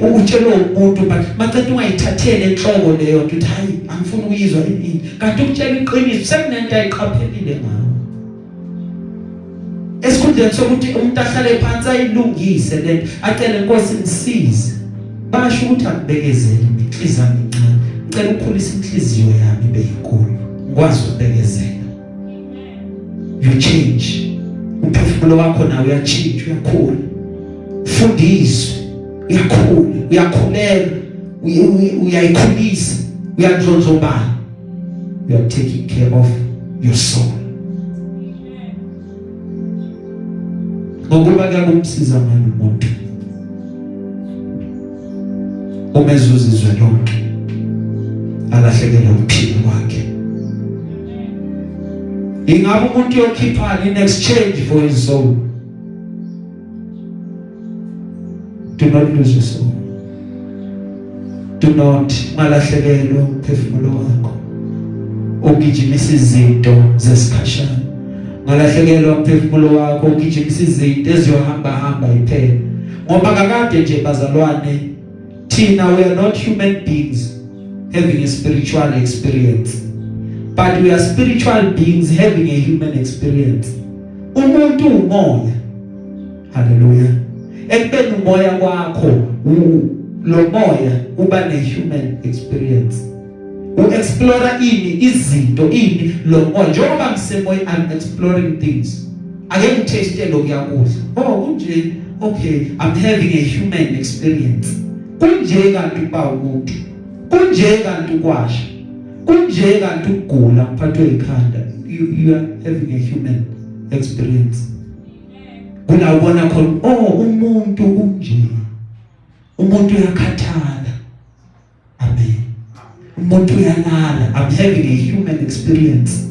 utshela umuntu but maqeda ungayithathele enhloko leyo nto uthi hayi angifuni ukuyizwa ini. Kanti ukutshela iqiniso sekunento ayiqaphelile ngawo. Esikhundleni sokuthi umuntu ahlale phansi ayilungise lento acele inkosi ngisize. Basho ukuthi akubekezele inhliziyo yami incane. Ngicela ukukhulisa inhliziyo yami ibe inkulu. Ngikwazi ukubekezela. You change. Umphefumulo wakho nawe uyachange, uyakhula. Fundiswa, uyakhula, uyakhulela, uyayikhulisa, uyadlondlobala. You are taking care of your soul. ngokuba kuyakumsiza ngalo umuntu umezuzizwe lonke alahlekelwe ukuphila kwakhe. Ingabe umuntu yokhipha in exchange for his soul. Do not lose your soul. Do not malahlekelwe umphefumulo wakho ugijimisa izinto zesikhashana. Ngalahlekelwa umphefumulo wakho ugijimisa izinto eziyohamba iphela. Ngoba kakade nje bazalwane thina we are not human beings having a spiritual experience, but we are spiritual beings having a human experience. Umuntu umoya. Hallelujah. Ekubeni umoya wakho lo moya uba ne human experience. U-explore izinto lo moya. Njengoba ngisemoya I'm exploring things. Ake ngiteste lokuyakudla. Kunje, okay, I'm having a human experience. Kunje kanti uba umuntu. Kunje kanti ukwasha. Kunje kanti ukugula uphathwe ikhanda. You are having a human experience. Unabona khona umuntu unje. Umuntu uyakhathala. Amen. Umuntu uyalala. I'm having a human experience.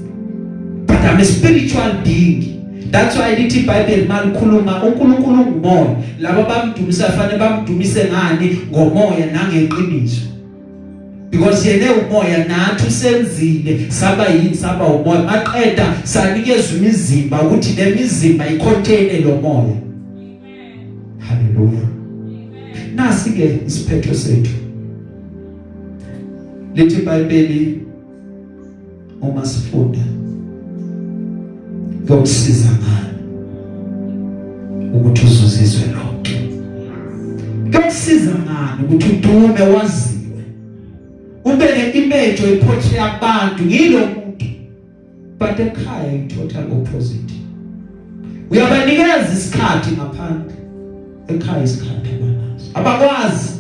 But I'm a spiritual being. That's why lithi iBhayibheli malikhuluma uNkulunkulu ngumoya. Laba bamdumisa fanele bamdumise ngani ngomoya nangeqiniso. Because yena umoya nathi usenzile saba umoya. Maqeda sanikezwe imizimba ukuthi lemizimba icontain lo moya. Amen. Hallelujah. Nasi ke isiphetho sethu. Lithi iBhayibheli uma sifunda ngokusiza ngani ukuthi uzuzizwe lonke. Ngokusiza ngani ukuthi udume waziwe. Ube ne-image oyiphothe abantu ngilo muntu. But ekhaya i-total opposite. Uyabanikeza isikhathi ngaphandle. Ekhaya isikhathi abanaso. Abakwazi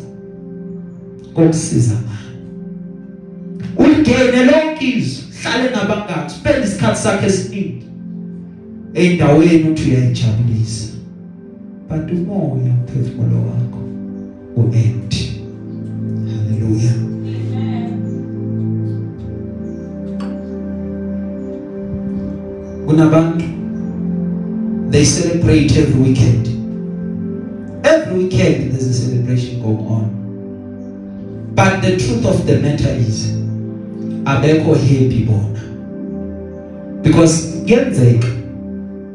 ngokusiza ngani. Ungene lonke izwe, hlale nabangani, spend isikhathi sakhe esiningi endaweni uthi uyayijabulisa. But umoya umphefumulo wakho u-empty. Hallelujah. Kunabantu they celebrate every weekend. Every weekend there's a celebration going on. But the truth of the matter is abekho happy bona. Because kuyenzeka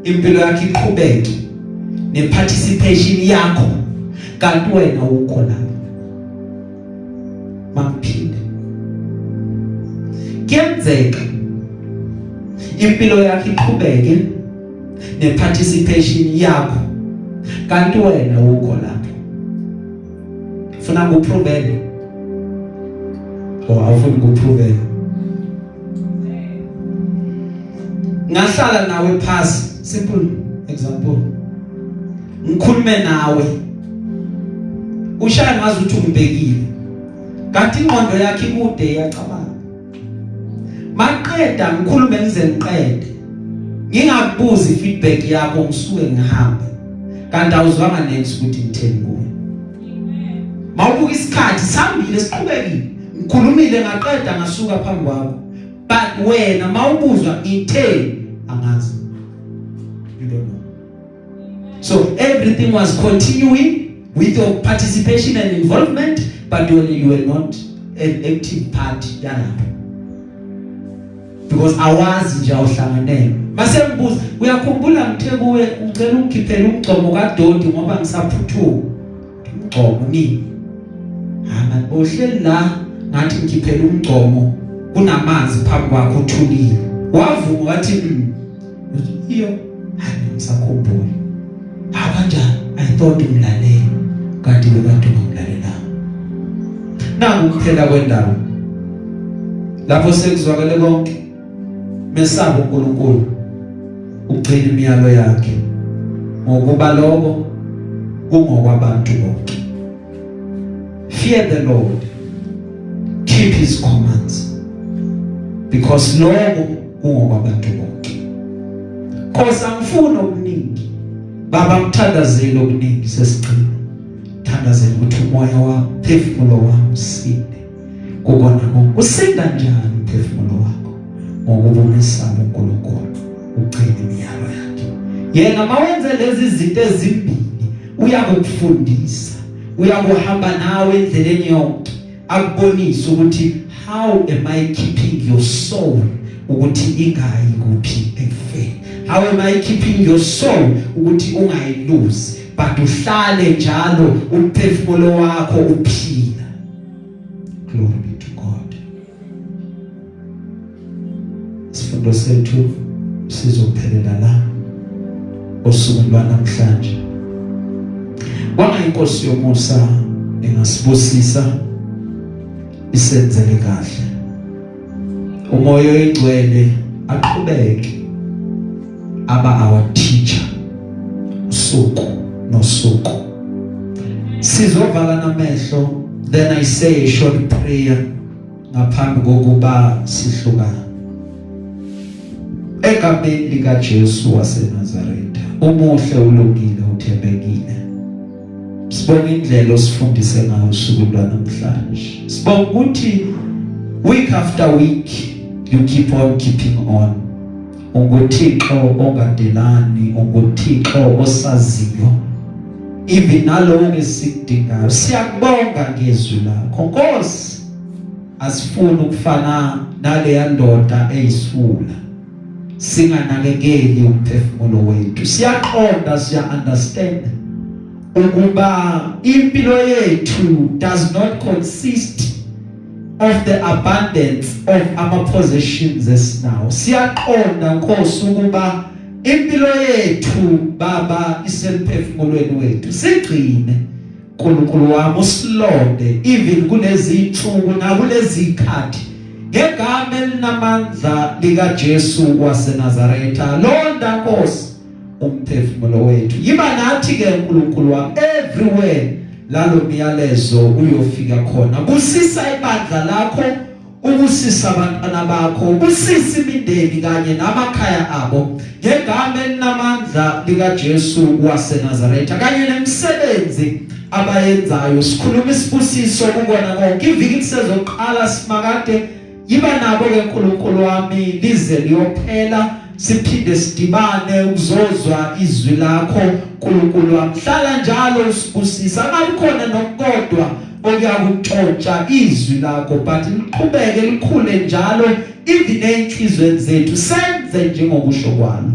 impilo yakho iqhubeke ne-participation yakho kanti wena ukho lapho. Makuphinde. Kuyenzeka impilo yakho iqhubeke ne-participation yakho kanti wena ukho lapho. Ufuna ukuprovela awufuni ukuprovela. Ngahlala nawe phasi, simple example. Ngikhulume nawe. Ushaya ngazi ukuthi ungibhekile. Kanti ingqondo yakhe ikude iyacabanga. Maqeda ngikhulume ngize ngiqede. Ngingakubuzi feedback yakho ngisuke ngihambe. Kanti awuzwanga next ukuthi ngitheni kuwe. Amen. Mawubuka isikhathi sambile siqhubekile. Ngikhulumile ngaqeda ngasuka phambi kwakho. But wena mawubuzwa ngitheni angazi. You don't know. So everything was continuing with your participation and involvement, but you were not an active part yalapho. Because awazi nje awuhlanganele. Mase ngibuza, uyakhumbula ngithe kuwe ngicela ungikhiphele umgcomo kaDodi ngoba ngisaphuthuma. Umgcomo nini? Bohleli la ngathi ngikhiphele umgcomo kunamanzi phambi kwakho uthulile. Wavuma wathi iyo ngisakhumbula. Kanjani? I thought umlalela kanti bekade ungimlalela. Nangu ukuphela kwendaba. Lapho sekuzwakale konke mesaba uNkulunkulu ugcina imiyalo yakhe ngokuba lokho kungokwabantu bonke. Fear the Lord, keep his commands, because lokho kungokwabantu bonke. Kosa angifuni okuningi Baba mthandazelo okuningi sesigcina. Thandazelo ukuthi umoya wami, phefumulo wami usinde. Kukona konke usinda njani umphefumulo wakho? Ngokuba umesaba uNkulunkulu, ugcina imiyalo yakhe. Yena mawenze lezi zinto ezimbili uyakufundisa, uyakuhamba nawe endleleni yonke, akubonisa ukuthi how am I keeping your soul ukuthi ingayi kuphi ekufeni. How am I keeping your soul ukuthi ungayiluzi but uhlale njalo umphefumulo wakho uphila. Glory be to God. Isifundo sethu sizophelela la osukwini lwanamhlanje. Wanga inkosi yomusa engasibusisa isenzele kahle. Umoya oyingcwele aqhubeke aba our teacher usuku nosuku. Sizovala namehlo, then I say a short prayer ngaphambi kokuba sihlukane. Egameni lika Jesu waseNazaretha, umuhle ulungile uthembekile. Sibonga indlela osifundise ngayo usuku lwanamhlanje. Sibonga ukuthi week after week you keep on keeping on. UnguThixo ongadelani, UnguThixo osaziyo. Even naloko esikudingayo. Siyakubonga ngezwi lakho. Nkosi, asifuni ukufana nale ndoda eyisifula. Singanakekeli umphefumulo wethu. Siyaqonda, siya understand ukuba impilo yethu does not consist of the abundance of our possessions as now. Siyaqonda Nkosi ukuba impilo yethu Baba isemphefumulweni wethu. Sigcine uNkulunkulu wami, usilonde even kulezi insuku nakulezi ikhathi ngegama elinamandla lika Jesu waseNazaretha. Londa Nkosi umphefumulo wethu. Yiba nathi ke uNkulunkulu wami everywhere lalo miyalezo uyofika khona. Busisa ibandla lakho, ubusisa abantwana bakho, ubusisa imindeni kanye namakhaya abo ngegama elinamandla lika Jesu waseNazaretha kanye nemsebenzi abayenzayo. Sikhuluma isibusiso kubona konke. Iviki sizoqala simakade yiba nabo ke uNkulunkulu wami lize liyophela. Siphinde sidibane ukuzozwa izwi lakho uNkulunkulu wami. Hlala njalo usibusisa, akukhona nokukodwa okuyakuntshontsha izwi lakho, but liqhubeke likhule njalo even enhlizweni zethu, senze njengokusho kwalo.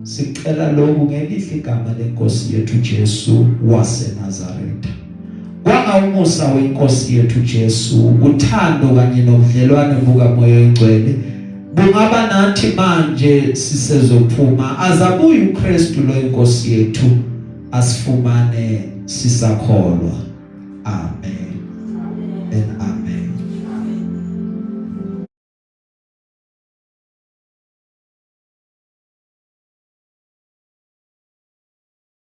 Sicela lokhu ngelihle igama lenkosi yethu Jesu waseNazaretha. Kwanga umusa wenkosi yethu Jesu, uthando kanye nobudlelwane bukaMoya oyingcwele bungaba nathi manje sisezophuma. Azabuye uKristu lo inkosi yethu asifumane sisakholwa. Amen. Amen.